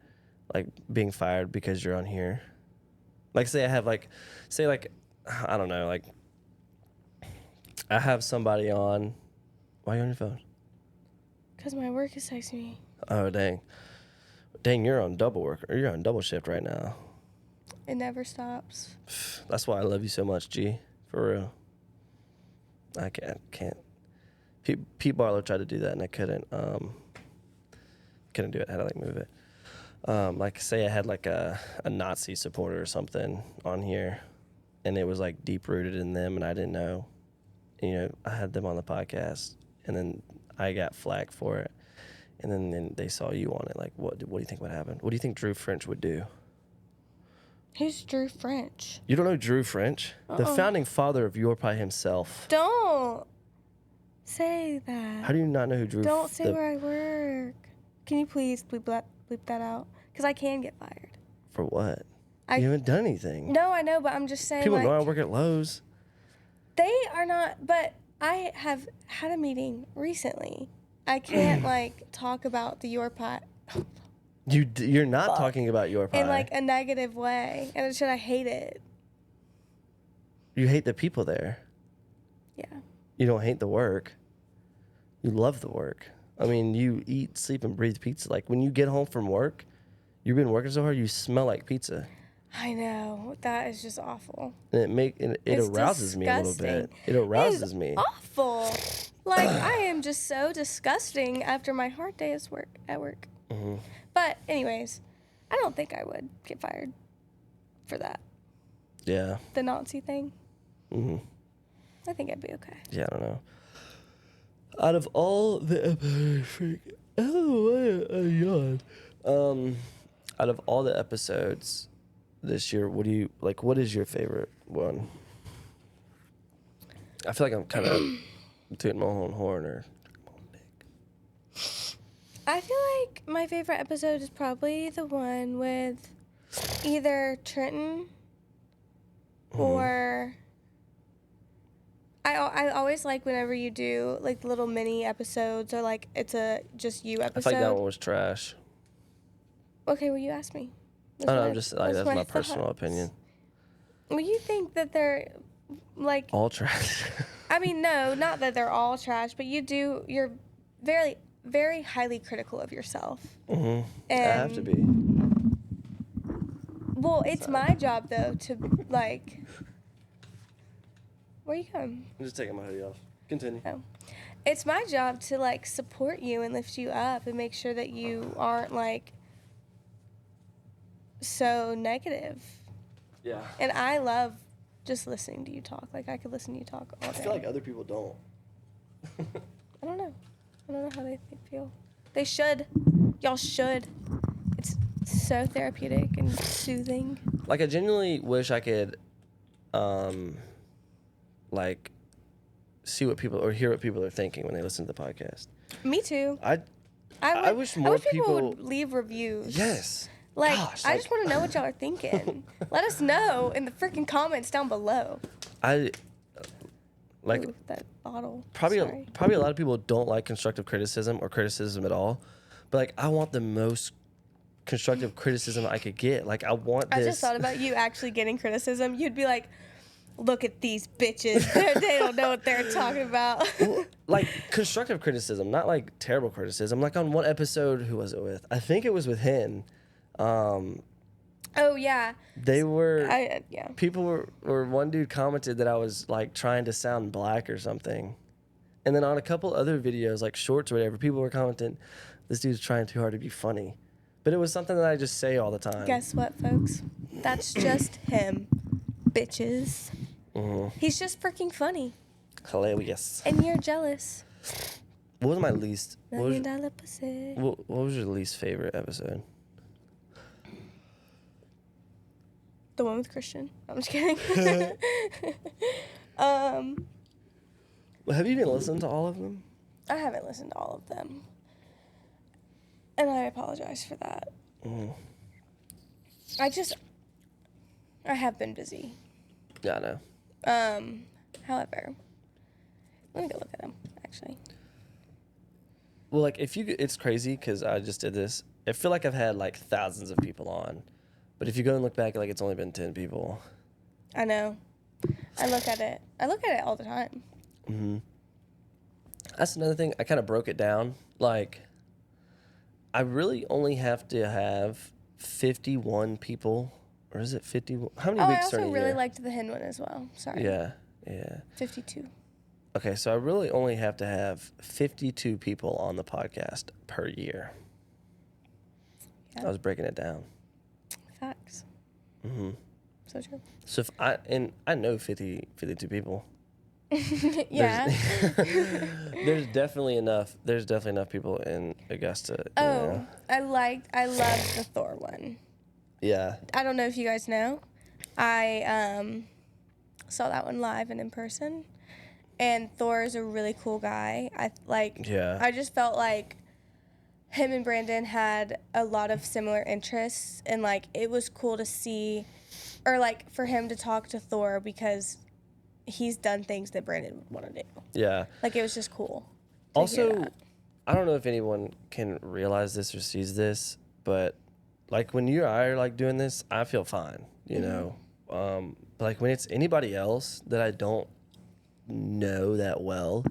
like being fired because you're on here. Like, say I have like, say like, I don't know, like, I have somebody on. Why are you on your phone? Because my work is texting me. Oh dang, you're on double work, or you're on double shift right now. It never stops. That's why I love you so much, G. For real. I can't. Pete Barlow tried to do that and I couldn't. Couldn't do it. I had to like move it. Like say I had like a Nazi supporter or something on here, and it was like deep rooted in them, and I didn't know. You know, I had them on the podcast, and then I got flack for it, and then they saw you on it. Like, what do you think would happen? What do you think Drew French would do? Who's Drew French? You don't know Drew French? The Uh-uh. founding father of Your Pie himself. Don't say that. How do you not know who Drew? Don't say where I work. Can you please bleep that out? Because I can get fired. For what? I- You haven't done anything. No, I know, but I'm just saying. People like, know I work at Lowe's. They are not, but I have had a meeting recently. I can't like talk about the Your Pie You're not talking about Your Pie. in like a negative way, and I hate it. You hate the people there. Yeah. You don't hate the work. You love the work. I mean, you eat, sleep, and breathe pizza. Like when you get home from work, you've been working so hard, you smell like pizza. I know, that is just awful. And it It's arouses me a little bit. disgusting. It arouses It is me. Awful. Like I am just so disgusting after my hard day at work. Mm-hmm. But anyways, I don't think I would get fired for that. Yeah. The Nazi thing. Mm-hmm. I think I'd be okay. Yeah, I don't know. Out of all the out of all the episodes this year, what is your favorite one? I feel like I'm kind of tooting my own horn or I feel like my favorite episode is probably the one with either Trenton or I always like whenever you do like little mini episodes or like it's a just you I episode. feel like that one was trash. Okay, well you asked me. I don't know, just like that's my personal thoughts. opinion. Well, you think that they're like All trash. I mean, no, not that they're all trash, but you're very, very highly critical of yourself. Mm-hmm. I And, have to be. Well, it's my job, though, to, like... Where you going? I'm just taking my hoodie off. Continue. Oh. It's my job to, like, support you and lift you up and make sure that you aren't, like, so negative. Yeah. And I love just listening to you talk. Like, I could listen to you talk all day. I feel like other people don't. I don't know. I don't know how they feel. They should. Y'all should. It's so therapeutic and soothing. Like, I genuinely wish I could, like, see what people or hear what people are thinking when they listen to the podcast. Me too. I wish more people would leave reviews. Yes. Like, Gosh, I just want to know what y'all are thinking. Let us know in the freaking comments down below. Like, Ooh, that bottle. probably Sorry. a lot of people don't like constructive criticism or criticism at all, but like I want the most constructive criticism I could get. Like I want this. I just thought about you actually getting criticism. You'd be like, look at these bitches. They don't know what they're talking about. Like constructive criticism, not like terrible criticism. Like on one episode, who was it with? I think it was with Hen. Oh yeah. They were Yeah. people or one dude commented that I was like trying to sound black or something. And then on a couple other videos, like shorts or whatever, people were commenting, this dude's trying too hard to be funny. But it was something that I just say all the time. Guess what, folks? That's just him, bitches. He's just freaking funny, Hilarious. and you're jealous. What was my least? $1 million pussy. What was your least favorite episode? The one with Christian. I'm just kidding. Well, have you even listened to all of them? I haven't listened to all of them, and I apologize for that. I have been busy. Yeah, I know. However, let me go look at them, actually. Well, like it's crazy because I just did this. I feel like I've had like thousands of people on, but if you go and look back, like it's only been 10 people. I know. I look at it all the time. That's another thing. I kind of broke it down. Like, I really only have to have 51 people, or is it 51? How many Oh, I weeks are also in a really year? liked the hen one as well. Sorry. Yeah. 52. Okay, so I really only have to have 52 people on the podcast per year. Yeah. I was breaking it down. Facts. So true. So if I know 52 people. Yeah. There's definitely enough. There's definitely enough people in Augusta. You know? I loved the Thor one. Yeah. I don't know if you guys know. I saw that one live and in person. And Thor is a really cool guy. I just felt like him and Brandon had a lot of similar interests, and like it was cool to see, or like for him to talk to Thor because he's done things that Brandon would want to do. Yeah. Like it was just cool. To hear Also, that. I don't know if anyone can realize this or sees this, but like when you and I are like doing this, I feel fine, you know. But like when it's anybody else that I don't know that well,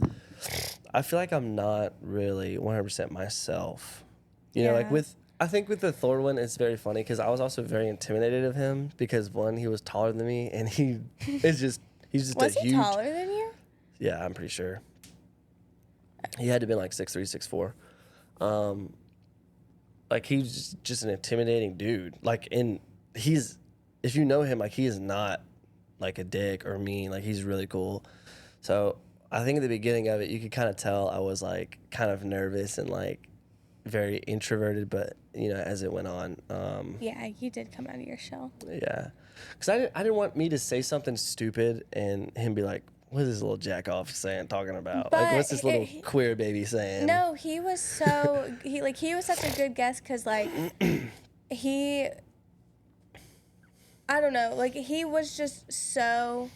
I feel like I'm not really 100% myself. You know, like Yeah. I think with the Thor one, it's very funny because I was also very intimidated of him because one, he was taller than me, and he's just Was a he huge. taller than you? Yeah, I'm pretty sure. He had to be like 6'3", 6'4". Like he's just an intimidating dude. Like if you know him, like he is not like a dick or mean. Like he's really cool. So I think at the beginning of it, you could kind of tell I was like kind of nervous and like very introverted. But you know, as it went on, Yeah, you did come out of your shell. yeah, because I didn't want me to say something stupid and him be like, "What is this little jack off talking about? Like, what's this little queer baby saying?" No, he was so he was such a good guest because like I don't know, like he was just so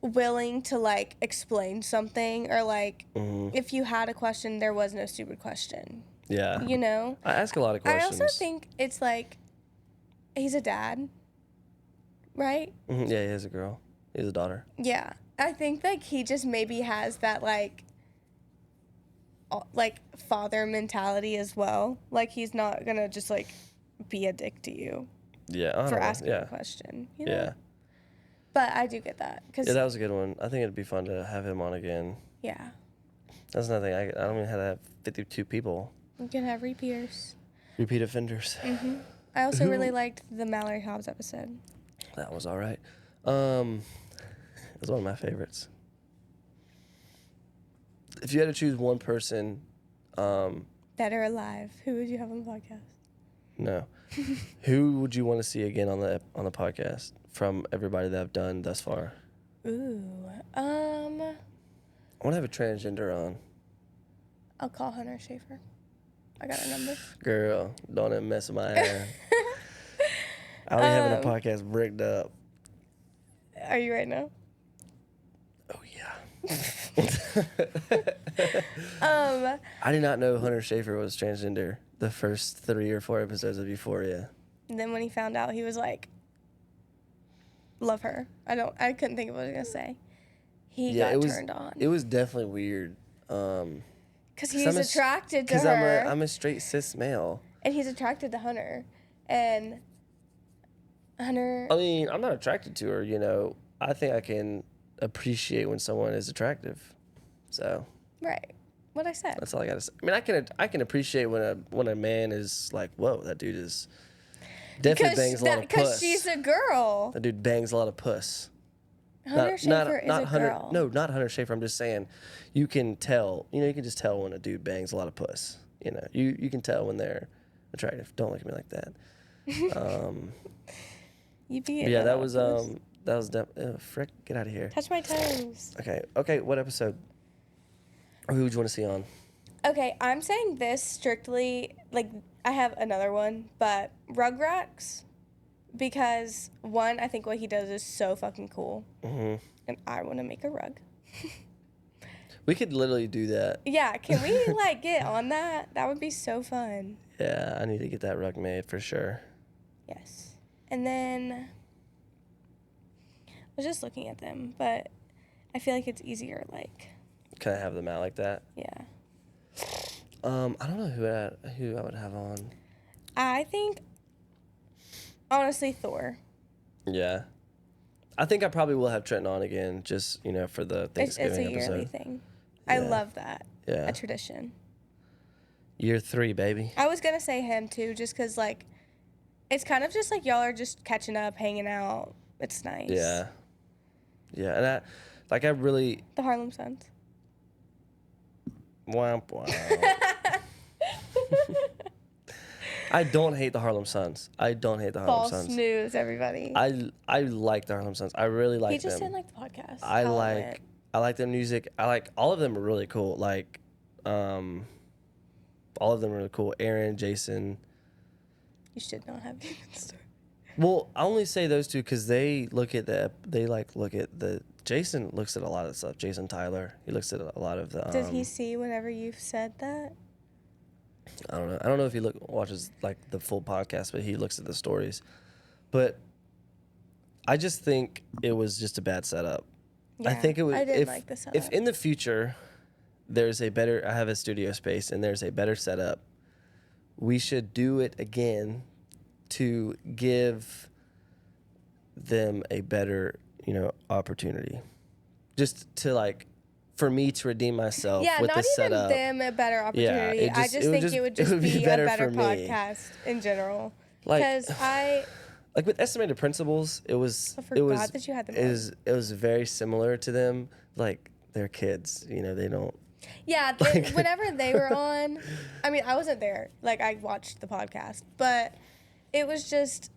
willing to like explain something, or like if you had a question, there was no stupid question. Yeah, You know? I ask a lot of questions. I also think it's like he's a dad, right? Yeah, he has a girl. He has a daughter. Yeah. I think like he just maybe has that like father mentality as well. Like he's not gonna just like be a dick to you Yeah, I don't for know. asking Yeah. a question. You know? Yeah. But I do get that because Yeah, that was a good one. I think it'd be fun to have him on again. yeah, That's another thing. I don't even have to have 52 people. you can have repeaters. Repeat offenders. I also really liked the Mallory Hobbs episode. That was all right. It was one of my favorites. If you had to choose one person, Dead or alive, who would you have on the podcast? no, who would you want to see again on the podcast from everybody that I've done thus far? Ooh, I want to have a transgender on. I'll call Hunter Schaefer. I got a number. Girl, don't even mess with my hair. I'll be having a podcast bricked up. Are you right now? Oh yeah. I did not know Hunter Schaefer was transgender the first 3 or 4 episodes of Euphoria. And then when he found out, he was like, love her. I couldn't think of what I was gonna say. He Yeah, got turned on it was definitely weird. because he's attracted to Because her, I'm a straight cis male. and he's attracted to Hunter, and Hunter. I mean, I'm not attracted to her. You know, I think I can appreciate when someone is attractive. So Right. What I said. that's all I gotta say. I mean, I can appreciate when a man is like, whoa, that dude is definitely bangs a lot of puss. Because she's a girl. That dude bangs a lot of puss. Hunter Schafer is a Hunter, girl. No, not Hunter Schafer. I'm just saying, you can tell. You know, you can just tell when a dude bangs a lot of puss. You know, you can tell when they're attractive. Don't look at me like that. You be Yeah, that was frick, get out of here. Touch my toes. Okay, what episode? Or who would you want to see on? Okay, I'm saying this strictly, like, I have another one, but Rugrats, because, one, I think what he does is so fucking cool, and I want to make a rug. We could literally do that. Yeah, can we, like, get on that? That would be so fun. Yeah, I need to get that rug made for sure. Yes. And then, I was just looking at them, but I feel like it's easier, like, Can I have them out like that? yeah. I don't know who I would have on. I think, honestly, Thor. Yeah. I think I probably will have Trenton on again, just, you know, for the Thanksgiving It's a yearly episode. thing. I Yeah. love that. Yeah. A tradition. Year 3, baby. I was going to say him, too, just because, like, it's kind of just like y'all are just catching up, hanging out. It's nice. Yeah. Yeah, and I really... The Harlem Suns. Womp womp. I don't hate the Harlem Suns. False news, everybody. I like the Harlem Suns. I really like them. He just didn't like the podcast. I like their music. I like all of them are really cool. Like, all of them are really cool. Aaron, Jason. You should not have even started. Well, I only say those two because they look at the. Jason looks at a lot of stuff. Jason Tyler. He looks at a lot of the. Did he see whenever you've said that? I don't know. I don't know if he watches like the full podcast, but he looks at the stories. But I just think it was just a bad setup. Yeah, I think it was. I didn't like the setup. If in the future there's a better, I have a studio space and there's a better setup, we should do it again to give them a better, opportunity. Just to like, for me to redeem myself with not this even setup. them a better opportunity. I just think it would just be a better podcast in general. Because like with estimated principles, it was that you had them it was very similar to them. Like they're kids, they don't. Yeah, whenever they were on, I mean, I wasn't there. Like I watched the podcast, but it was just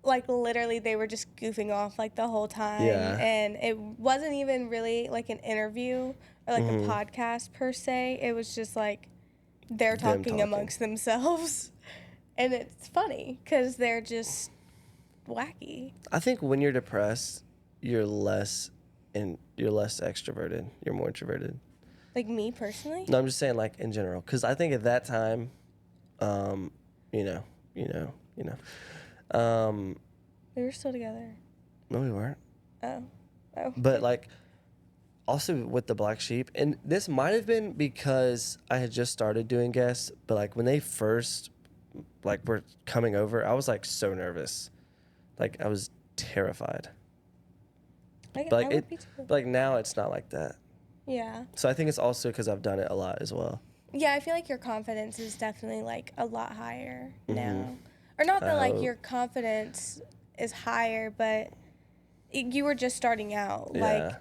like literally they were just goofing off like the whole time, and it wasn't even really like an interview or like a podcast per se. It was just like they're talking amongst themselves. And it's funny because they're just wacky. I think when you're depressed, you're less extroverted. You're more introverted. Like me personally? No, I'm just saying like in general. Because I think at that time, We were still together. No, we weren't. Oh. But like, also with the Black Sheep, and this might have been because I had just started doing guests, but like when they first were coming over, I was like so nervous. Like I was terrified. But now it's not like that. Yeah. So I think it's also because I've done it a lot as well. Yeah, I feel like your confidence is definitely like a lot higher now. Or not that like your confidence is higher, but you were just starting out. Yeah. Like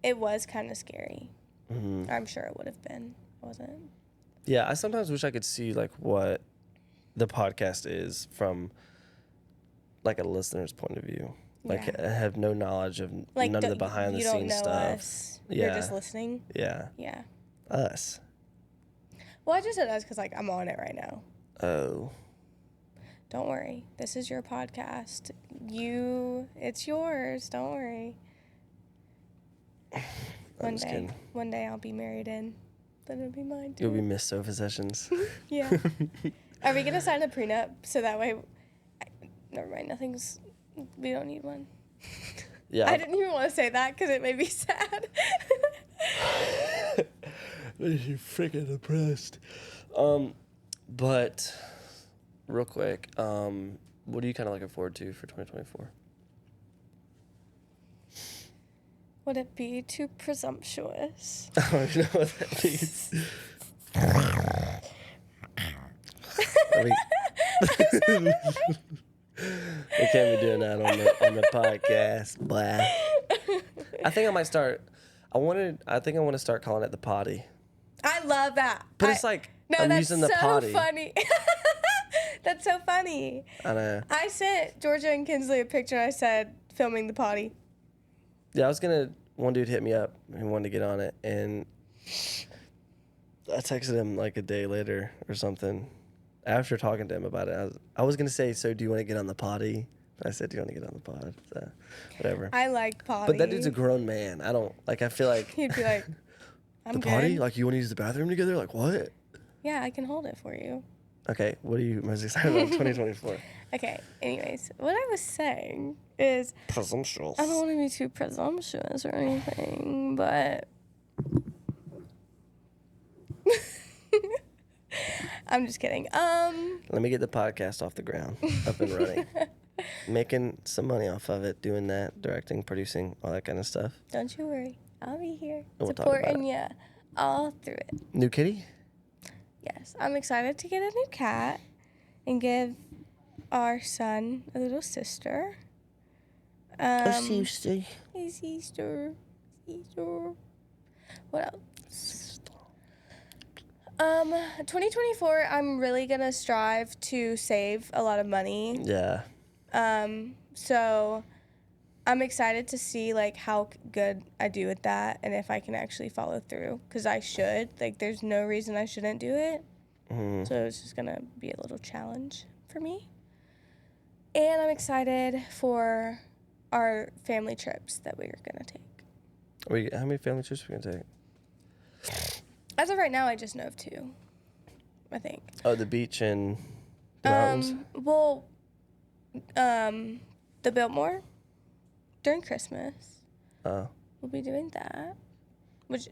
it was kind of scary. I'm sure it would have been. It wasn't. Yeah, I sometimes wish I could see like what the podcast is from like a listener's point of view. Like I have no knowledge of like, none of the behind the scenes stuff. Us. Yeah. You're just listening. Yeah. Yeah. Us. Well, I just said us because like I'm on it right now. Oh. Don't worry. This is your podcast. It's yours. Don't worry. One day I'll be married in. Then it'll be mine too. You'll be Miss Sofa Sessions. Yeah. Are we gonna sign a prenup so that way? Never mind. Nothing's We don't need one. Yeah. I didn't even want to say that because it made me sad. You're freaking depressed. But real quick, what are you kind of looking forward to for 2024? Would it be too presumptuous? I don't even know what that means. I mean, we can't be doing that on the podcast, blah. I think I might start. I think I want to start calling it the potty. I love that. But it's like no, I'm that's using the so potty. funny. That's so funny. I know. I sent Georgia and Kinsley a picture. I said, filming the potty. Yeah, one dude hit me up and wanted to get on it, and I texted him like a day later or something after talking to him about it. I was going to say, so do you want to get on the potty? But I said, do you want to get on the pod? So, whatever. I like potty. But that dude's a grown man. I feel like. He'd be like, I'm the good. potty? Like, you want to use the bathroom together? Like, what? Yeah, I can hold it for you. Okay, what are you most excited about 2024? Okay, anyways, what I was saying is Presumptuous. I don't want to be too presumptuous or anything, but I'm just kidding. Let me get the podcast off the ground, up and running. Making some money off of it, doing that, directing, producing, all that kind of stuff. Don't you worry. I'll be here We'll talk about supporting you all through it. New kitty? Yes, I'm excited to get a new cat and give our son a little sister. sister. Hey, sister. Sister. What else? 2024, I'm really gonna strive to save a lot of money. Yeah. So I'm excited to see like how good I do with that and if I can actually follow through, because I should. Like, there's no reason I shouldn't do it. Mm-hmm. So it's just gonna be a little challenge for me. And I'm excited for our family trips that we are gonna take. How many family trips are we going to take? As of right now, I just know of 2, I think. Oh, the beach and the mountains? Well, the Biltmore during Christmas. Oh. We'll be doing that, which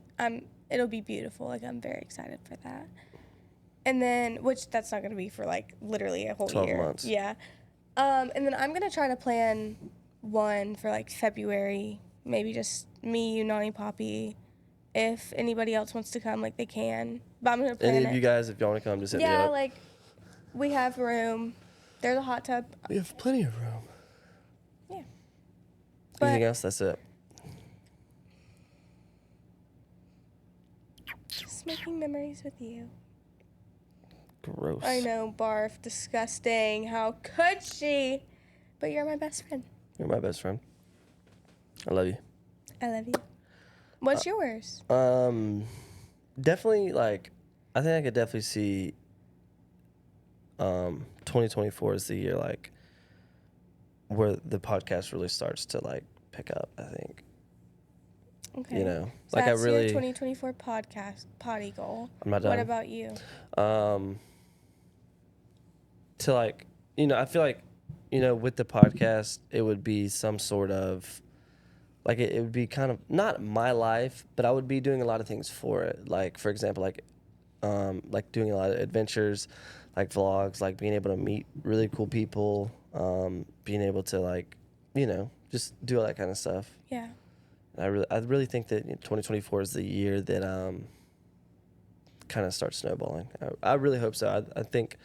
it'll be beautiful. Like, I'm very excited for that. And then, which that's not going to be for like literally a whole 12 year. months. Yeah. And then I'm going to try to plan one for like February, maybe just me, you, Nani, Poppy. If anybody else wants to come, like, they can. But I'm going to plan Any it. of you guys, if y'all want to come, just hit me Yeah, up. like, we have room. There's a hot tub. We have plenty of room. Yeah. Anything But else? That's it. just making memories with you. Gross. I know, barf, disgusting. How could she? But you're my best friend. You're my best friend. I love you. I love you. What's yours? Definitely, like, I think I could definitely see 2024 is the year, like, where the podcast really starts to, like, pick up, I think. Okay. You know, So like, that's I really. your 2024 podcast potty goal. I'm not done. What about you? To, like, you know, I feel like, you know, with the podcast, it would be some sort of, like, it would be kind of not my life, but I would be doing a lot of things for it. Like, for example, like doing a lot of adventures, like vlogs, like being able to meet really cool people, being able to, like, you know, just do all that kind of stuff. Yeah. And I really think that 2024 is the year that kind of starts snowballing. I really hope so. I think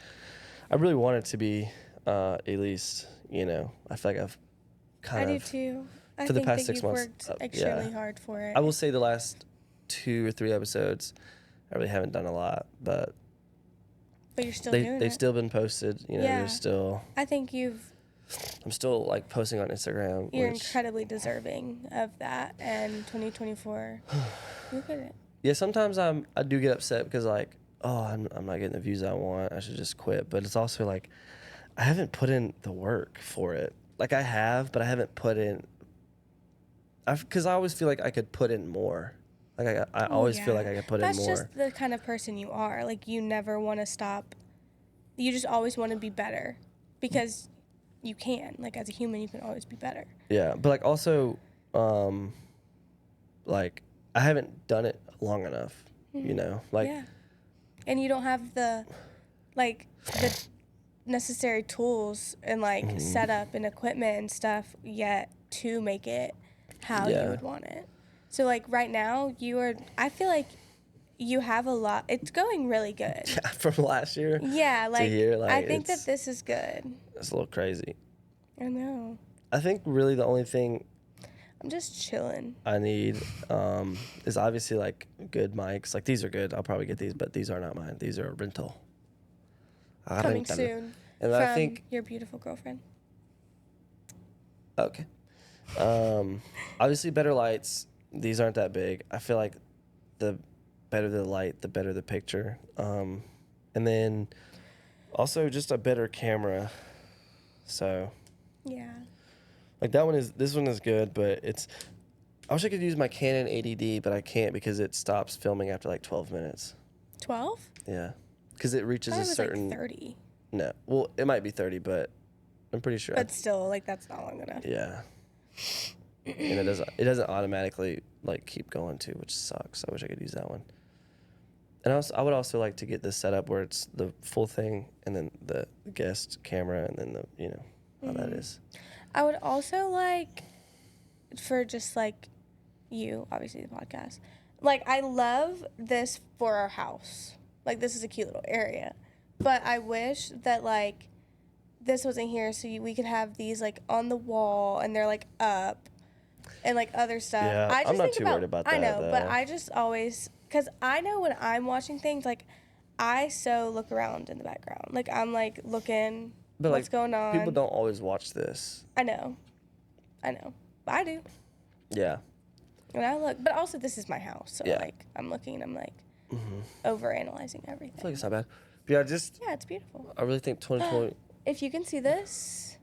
I really want it to be at least, you know, I feel like I've kind I of. do too. I For the think past that 6 you've months, worked extremely yeah. hard for it. I will say the last 2 or 3 episodes, I really haven't done a lot, but you're still doing it. they've still been posted. You know, Yeah. there's still. I think I'm still, like, posting on Instagram. you're which, incredibly deserving of that. And 2024, you get it. yeah, sometimes I do get upset because, like, oh, I'm not getting the views I want. I should just quit. But it's also like I haven't put in the work for it. Like, I have, but I haven't put in. Because I always feel like I could put in more. Like, I always feel like I could put in more. That's just the kind of person you are. Like, you never want to stop. You just always want to be better. Because you can. Like, as a human, you can always be better. Yeah, but like also, like I haven't done it long enough. You know, like Yeah. And you don't have the necessary tools and like setup and equipment and stuff yet to make it how you would want it. So like right now I feel like you have a lot. It's going really good. Yeah, from last year. Yeah, like, to here, like I think that this is good. It's a little crazy. I know. I think really the only thing I'm just chilling. I need is obviously like good mics. Like these are good. I'll probably get these, but these are not mine. These are a rental. Coming soon. And from I think your beautiful girlfriend. okay. Obviously better lights. These aren't that big. I feel like the better the light, the better the picture. And then also just a better camera. So Yeah. like this one is good, but I wish I could use my Canon 80D, but I can't because it stops filming after like 12 minutes. 12? Yeah. Because it reaches I a was certain. like 30. No. Well, it might be 30, but I'm pretty sure. But still, like, that's not long enough. Yeah. And it doesn't automatically like keep going too, which sucks. I wish I could use that one. And I would also like to get this set up where it's the full thing and then the guest camera and then how that is. I would also like, for just like you, obviously the podcast, like I love this for our house. Like this is a cute little area. But I wish that like this wasn't here so we could have these like on the wall and they're like up and like other stuff. Yeah, I just I'm not think too worried about that. I know, but though. I just always, because I know when I'm watching things, like I so look around in the background. Like I'm like looking But what's like, going on. people don't always watch this. I know. But I do. Yeah. And I look, but also this is my house, so Yeah. like I'm looking and I'm like over analyzing everything. I feel like it's not bad. But yeah, Yeah, it's beautiful. I really think 2020. If you can see this,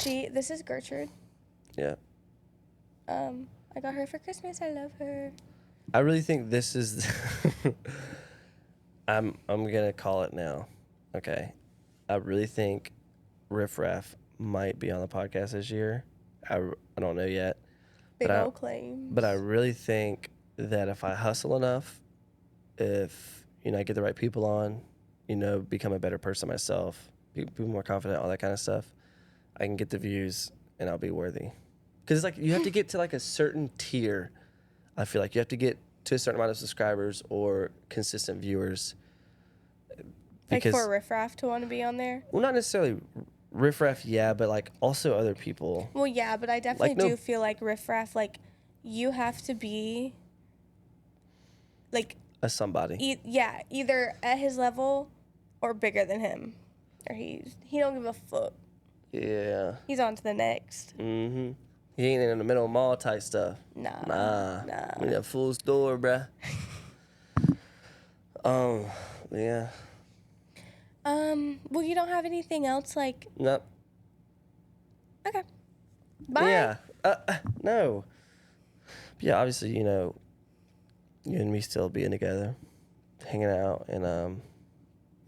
this is Gertrude. Yeah. I got her for Christmas. I love her. I really think this is. I'm gonna call it now. Okay. I really think Riff Raff might be on the podcast this year. I don't know yet. Big old claims. But I really think that if I hustle enough, if I get the right people on, become a better person myself, be more confident, all that kind of stuff, I can get the views and I'll be worthy. Because it's like you have to get to like a certain tier. I feel like you have to get to a certain amount of subscribers or consistent viewers. Because, like for Riff Raff to want to be on there? Well, not necessarily Riff Raff, yeah, but like also other people. Well, yeah, but I definitely do feel like Riff Raff, like you have to be like a somebody. Either at his level or bigger than him, or he don't give a fuck. Yeah. He's on to the next. Mm-hmm. He ain't in the middle of mall type stuff. Nah. We need a full store, bruh. Yeah. Well, you don't have anything else, like... Nope. Okay. Bye. Yeah. No. But yeah, obviously, you and me still being together, hanging out, and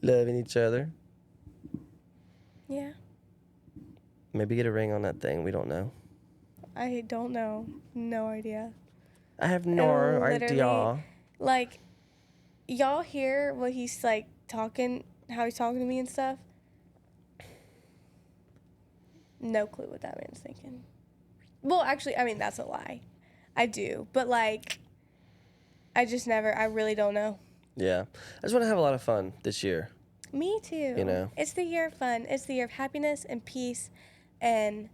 loving each other. Yeah. Maybe get a ring on that thing. We don't know. I don't know. No idea. I have no idea. Like, y'all hear what he's, like, talking... how he's talking to me and stuff. No clue what that man's thinking. Well, actually, I mean, that's a lie. I do. But, like, I really don't know. Yeah. I just want to have a lot of fun this year. Me too. It's the year of fun. It's the year of happiness and peace and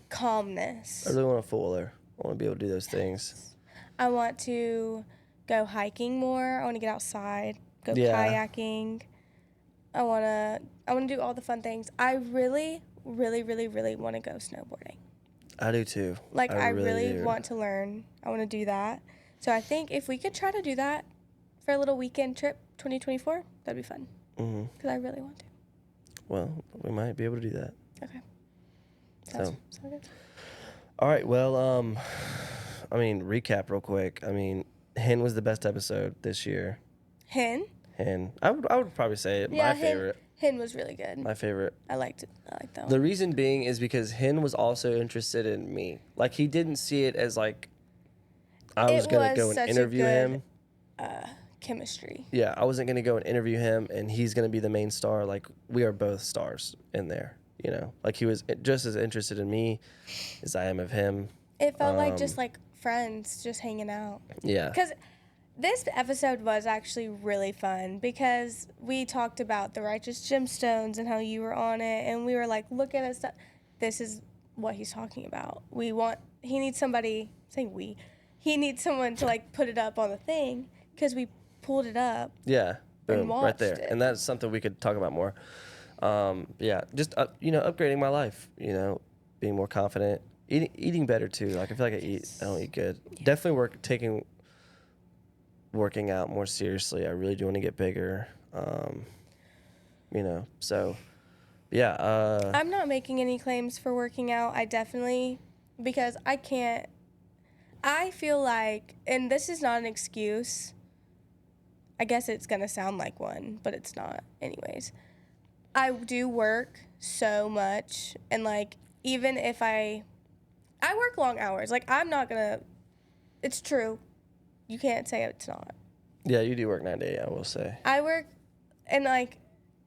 calmness. I really want to fool-her. I want to be able to do those things. I want to go hiking more. I want to get outside, go kayaking. I want to do all the fun things. I really, really, really, really want to go snowboarding. I do too. Like, I really want to learn. I want to do that. So I think if we could try to do that for a little weekend trip, 2024, that'd be fun. Mm-hmm. Because I really want to. Well, we might be able to do that. Okay. Sounds good. All right. Well, recap real quick. Hen was the best episode this year. Hen? I would probably say it. My favorite. Hen was really good. My favorite. I liked it. I liked that The one. reason being is because Hen was also interested in me. Like, he didn't see it as like I was going to go and such interview a good, him. chemistry. Yeah, I wasn't going to go and interview him and he's going to be the main star. Like, we are both stars in there, you know? Like, he was just as interested in me as I am of him. It felt like just like friends, just hanging out. Yeah. Because this episode was actually really fun because we talked about the righteous gemstones and how you were on it, and we were like, look at us. This is what he's talking about. He needs somebody, he needs someone to like put it up on the thing because we pulled it up. Yeah. Boom. And Right there. watched it. And that's something we could talk about more. Yeah. Just, upgrading my life, being more confident, eating better too. Like, I feel like I don't eat good. Yeah. Definitely working out more seriously. I really do want to get bigger. So yeah. I'm not making any claims for working out. Because I feel like, and this is not an excuse. I guess it's going to sound like one, but it's not anyways. I do work so much, and like, even if I work long hours. Like, it's true. You can't say it's not. Yeah, you do work 9 to 8, I will say. I work, and like,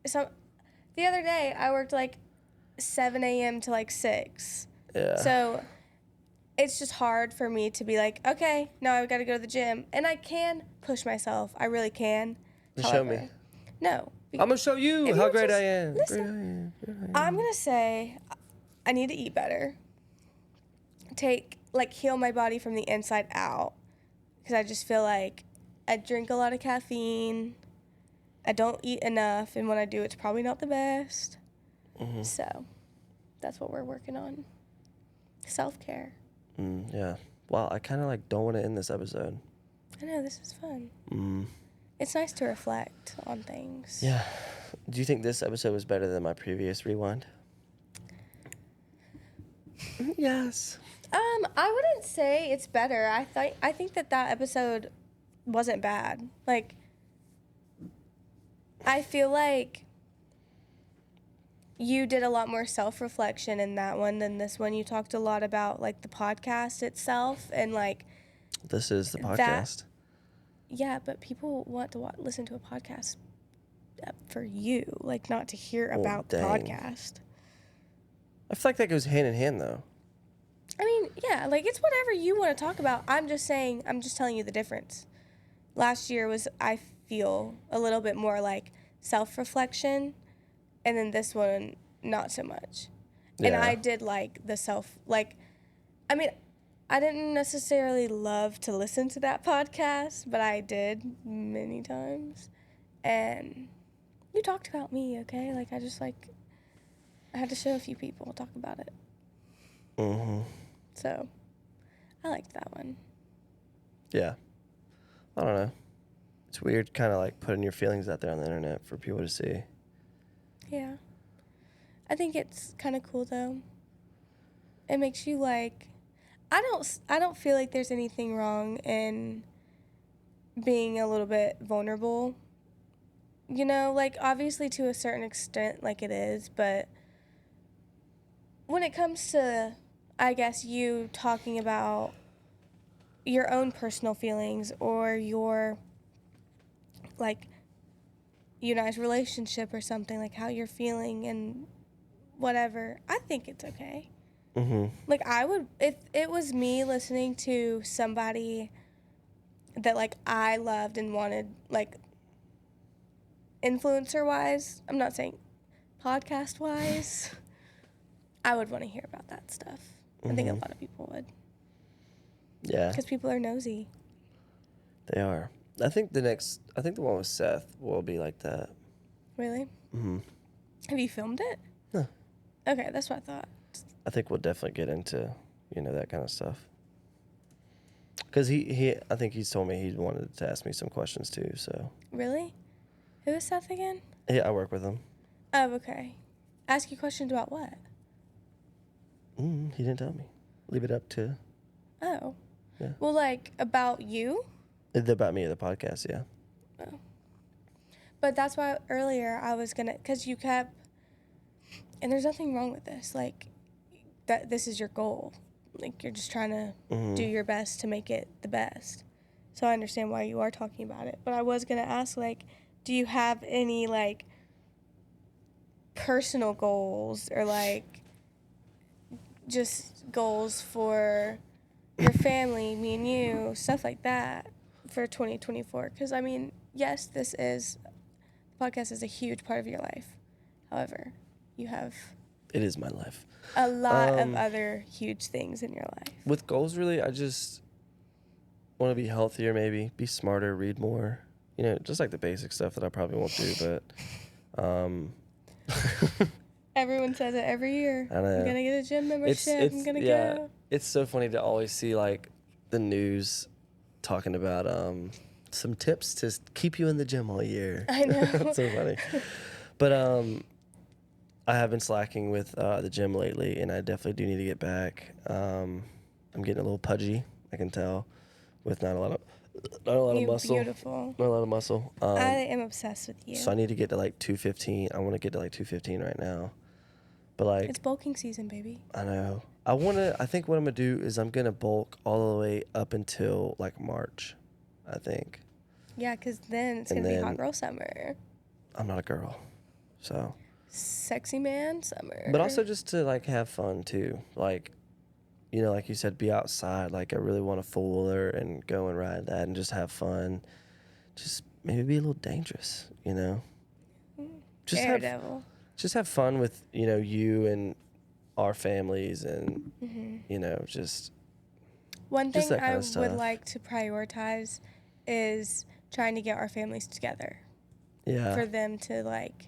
the other day, I worked like 7 a.m. to like 6. Yeah. So it's just hard for me to be like, okay, now I've got to go to the gym. And I can push myself. I really can. Show me. No. I'm going to show you how great I am. Listen, I'm going to say I need to eat better. Heal my body from the inside out. Because I just feel like I drink a lot of caffeine. I don't eat enough. And when I do, it's probably not the best. Mm-hmm. So that's what we're working on. Self-care. Yeah. Wow, I kind of don't want to end this episode. I know, this is fun. It's nice to reflect on things. Yeah. Do you think this episode was better than my previous rewind? Yes. I wouldn't say it's better. I think that episode wasn't bad. Like, I feel like you did a lot more self-reflection in that one than this one. You talked a lot about, like, the podcast itself and, like... This is the podcast. Yeah, but people want to listen to a podcast for you, like, not to hear about the podcast. I feel like that goes hand in hand, though. I mean, yeah, like, it's whatever you want to talk about. I'm just telling you the difference. Last year was, I feel, a little bit more, like, self-reflection, and then this one, not so much. Yeah. And I did like the I didn't necessarily love to listen to that podcast, but I did many times. And you talked about me, okay? Like, I had to show a few people, talk about it. Mm-hmm. So, I liked that one. Yeah. I don't know. It's weird kind of like putting your feelings out there on the internet for people to see. Yeah. I think it's kind of cool, though. It makes you, like... I don't feel like there's anything wrong in being a little bit vulnerable. You know, like, obviously to a certain extent, like, it is, but when it comes to, I guess, you talking about your own personal feelings or your, like, you guys' relationship or something, like how you're feeling and whatever, I think it's okay. Mm-hmm. Like, if it was me listening to somebody that, like, I loved and wanted, like, influencer-wise, I'm not saying podcast-wise, I would want to hear about that stuff. Mm-hmm. I think a lot of people would. Yeah. Because people are nosy. They are. I think the one with Seth will be like that. Really? Mm-hmm. Have you filmed it? No. Okay, that's what I thought. I think we'll definitely get into, that kind of stuff. Because I think he's told me he wanted to ask me some questions too, so. Really? Who is Seth again? Yeah, I work with him. Oh, okay. Ask you questions about what? He didn't tell me. Leave it up to. Oh. Yeah. Well, like, about you? About me or the podcast, yeah. Oh. But that's why earlier I was gonna, because you kept, and there's nothing wrong with this, like, that this is your goal. Like, you're just trying to do your best to make it the best. So I understand why you are talking about it. But I was gonna ask, like, do you have any, like, personal goals or, like, just goals for your family, me and you, stuff like that for 2024? Because, I mean, yes, the podcast is a huge part of your life. However, you have It is my life. a lot of other huge things in your life. With goals, really, I just want to be healthier, maybe be smarter, read more. You know, just like the basic stuff that I probably won't do, but Everyone says it every year. I know. I'm gonna get a gym membership. I'm gonna go. It's so funny to always see like the news talking about some tips to keep you in the gym all year. I know. It's so funny. But I have been slacking with the gym lately, and I definitely do need to get back. I'm getting a little pudgy, I can tell, with not a lot of muscle. Beautiful. Not a lot of muscle. I am obsessed with you. So I need to get to like 215. I want to get to like 215 right now. But like, It's bulking season, baby. I know. I think what I'm going to do is I'm going to bulk all the way up until like March, I think. Yeah, because then it's And going to be hot then- girl summer. I'm not a girl. So, Sexy man summer. but also just to like have fun too. Like, you know, like you said, be outside. Like I really want a four-wheeler and go and ride that and just have fun. Just maybe be a little dangerous, you know? Daredevil. Just have fun with, you know, you and our families and, you know, just One just thing that kind I of stuff. would like to prioritize is trying to get our families together yeah. for them to like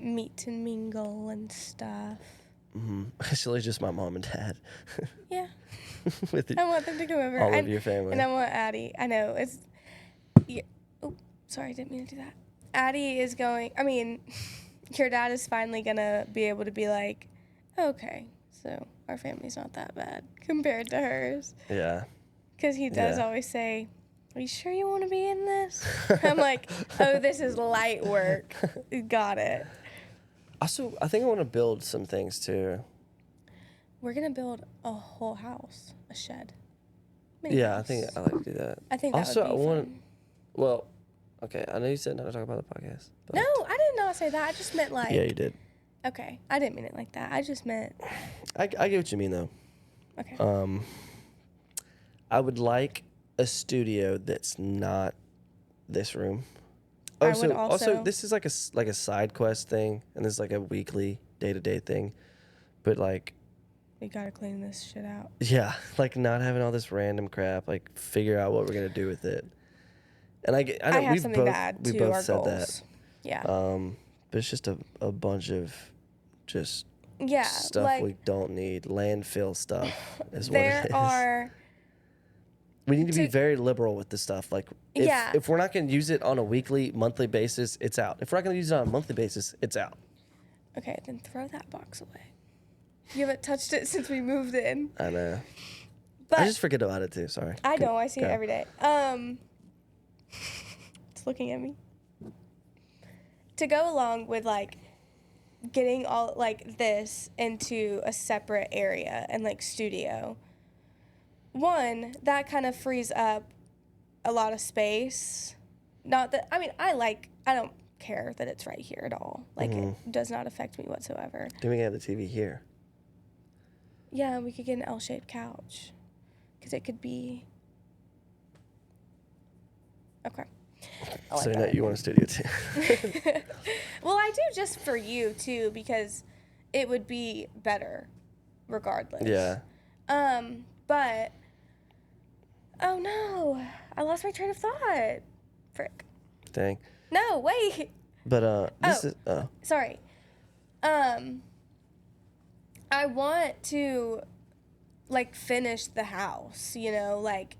meet and mingle and stuff. Actually, just my mom and dad. Yeah, with I want them to come over. all of your family. And I want Addie. I know it's. Yeah. Oh, sorry, I didn't mean to do that. Addie is going. I mean, your dad is finally gonna be able to be like, okay, so our family's not that bad compared to hers. Yeah. Because he does Yeah. always say, are you sure you want to be in this? I'm like, oh, this is light work. Got it. Also, I think I want to build some things too. We're going to build a whole house, a shed. Mini Yeah, I house. think I like to do that. I think that Also, would be I want. fun. Well, okay. I know you said not to talk about the podcast. But No, I did not say that. I just meant like. Yeah, you did. Okay, I didn't mean it like that. I just meant. I get what you mean though. Okay. I would like a studio that's not this room. I Oh, would so also also- this is like a side quest thing, and this is like a weekly day-to-day thing, but like We got to clean this shit out. yeah, like not having all this random crap, like figure out what we're gonna do with it. And I know I have we've something both to add we to both our said goals. Yeah. that. But it's just a bunch of just Yeah. stuff like, we don't need, landfill stuff is what there it is. are. We need to be to- very liberal with this stuff. Like, if, Yeah. if we're not going to use it on a weekly, monthly basis, it's out. If we're not going to use it on a monthly basis, it's out. Okay, then throw that box away. You haven't touched it since we moved in. I know. But I just forget about it too. Sorry. I know, I see Go. it every day. It's looking at me. To go along with like getting all like this into a separate area and like studio. One, that kind of frees up a lot of space. Not that I don't care that it's right here at all. Like it does not affect me whatsoever. Then we can have the TV here. Yeah, we could get an L-shaped couch. Because it could be... Okay. I like So that. you want a studio too. Well, I do just for you, too, because it would be better regardless. Yeah. But... Oh, no. I lost my train of thought. Frick. Dang. No, wait. But this Oh. is Sorry. I want to, like, finish the house, you know, like,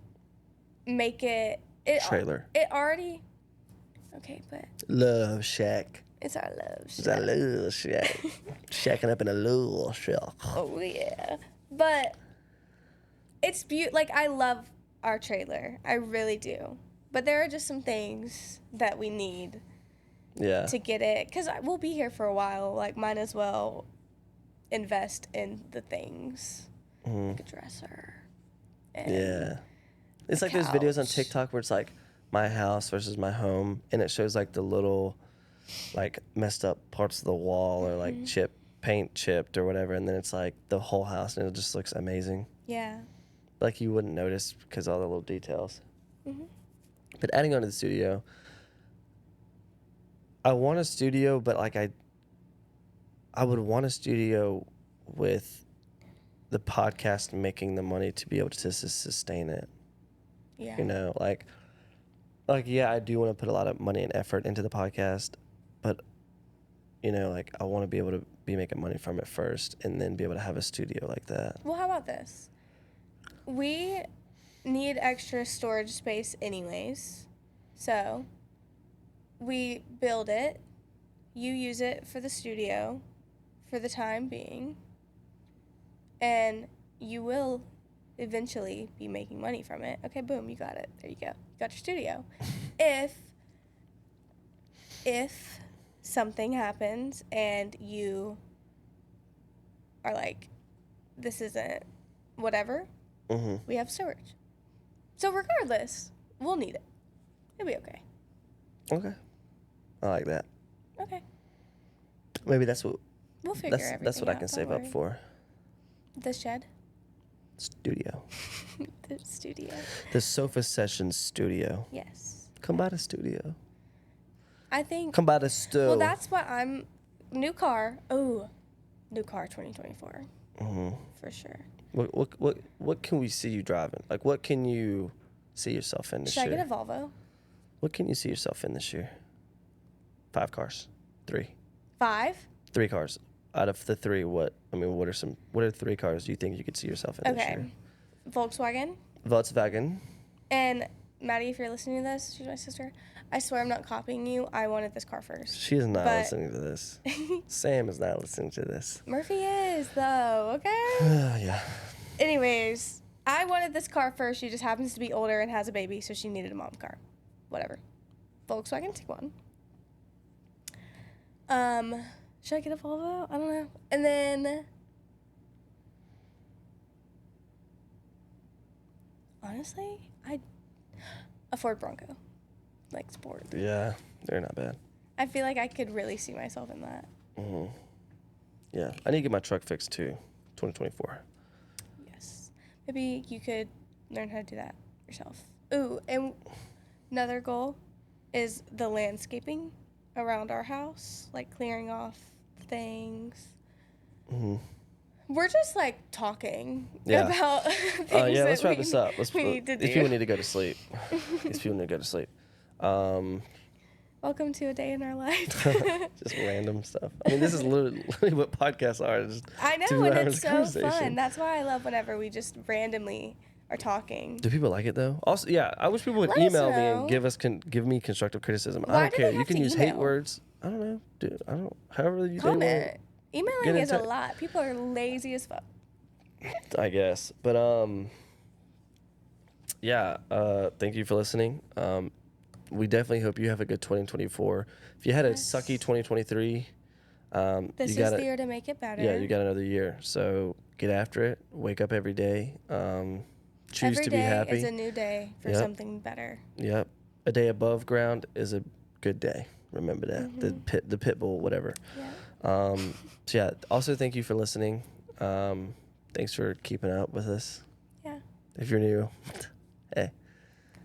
make it... Trailer. It already... Okay, but Love Shack. it's our love It's a little shack. Shacking up in a little shack. Oh, yeah. But it's like, I love our trailer. I really do. But there are just some things that we need Yeah. to get it, because we'll be here for a while. Like, might as well invest in the things, like a dresser. And Yeah. It's a like those videos on couch. TikTok where it's like my house versus my home, and it shows like the little, like messed up parts of the wall or like paint chipped or whatever, and then it's like the whole house, and it just looks amazing. Yeah. Like you wouldn't notice because of all the little details. Mm-hmm. But adding on to the studio, I want a studio, but like I would want a studio with the podcast making the money to be able to sustain it. Yeah. You know, like yeah, I do want to put a lot of money and effort into the podcast, but you know, like I want to be able to be making money from it first, and then be able to have a studio like that. Well, how about this? We need extra storage space anyways. So we build it. You use it for the studio for the time being. And you will eventually be making money from it. Okay, boom, you got it. There you go. You got your studio. If something happens and you are like, this isn't whatever, we have storage. So regardless, we'll need it. It'll be okay. Okay, I like that. Okay. Maybe that's what We'll figure everything that's what I out, can don't save up worry. for. The shed. Studio. The studio. The Sofa Sessions studio. Yes. Come by the studio. I think. Come by the stove. Well, that's what I'm. New car. Oh, new car 2024. For sure. What can we see you driving? Like, what can you see yourself in this Should year? I get a Volvo? What can you see yourself in this year? 5 cars. 3. 5? 3 cars. Out of the 3, what are 3 cars do you think you could see yourself in this Okay. year? Volkswagen. Volkswagen. And Maddie, if you're listening to this, she's my sister. I swear I'm not copying you. I wanted this car first. She is not But- listening to this. Sam is not listening to this. Murphy is, though, okay? Yeah. Anyways, I wanted this car first. She just happens to be older and has a baby, so she needed a mom car. Whatever. Volkswagen Tiguan. Should I get a Volvo? I don't know. And then, honestly, a Ford Bronco, like sport. Yeah, they're not bad. I feel like I could really see myself in that. Yeah, I need to get my truck fixed too. 2024. Yes. Maybe you could learn how to do that yourself. Ooh, and another goal is the landscaping around our house, like clearing off things. We're just like talking Yeah. about things Yeah, that let's wrap this up. we need to These people do. need to go to sleep. These people need to go to sleep. Welcome to a day in our life. Just random stuff. I mean, this is literally what podcasts are. Just I know, 2 and hours it's of so conversation. fun. That's why I love whenever we just randomly are talking. Do people like it though? Also, yeah, I wish people would Let us email me know. and give me constructive criticism. I Why don't do care. they You have can to use hate email? words. I don't know. Dude, I don't. However you they want. Comment. Get Emailing in is a touch. lot. People are lazy as fuck. I guess. But yeah, thank you for listening. We definitely hope you have a good 2024. If you had a Yes. sucky 2023, This you is got the year to make it better. yeah, you got another year. So get after it. Wake up every day. Choose Every to be day happy. is a new day for Yep. something better. Yep. A day above ground is a good day. Remember that. The pit bull, whatever. Yeah. So yeah. Also, thank you for listening. Thanks for keeping up with us. Yeah. If you're new, hey.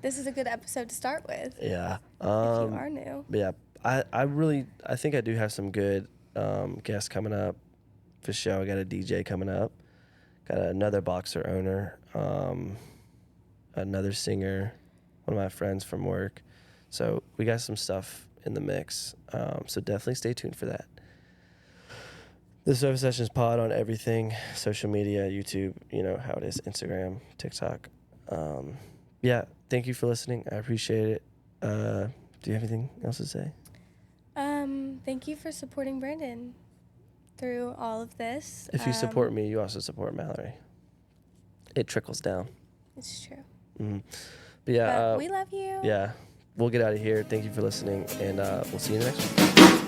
This is a good episode to start with. Yeah. If you are new. But yeah, I think I do have some good guests coming up for show. I got a DJ coming up. Got another boxer owner. Another singer. One of my friends from work. So we got some stuff in the mix. So definitely stay tuned for that. The Sofa Sessions Pod on everything, social media, YouTube, you know how it is, Instagram, TikTok. Yeah, thank you for listening. I appreciate it. Do you have anything else to say? Thank you for supporting Brandon through all of this. If you support me, you also support Mallory. It trickles down. It's true. But yeah, But we love you. yeah. we'll get out of here. Thank you for listening, and we'll see you in the next one.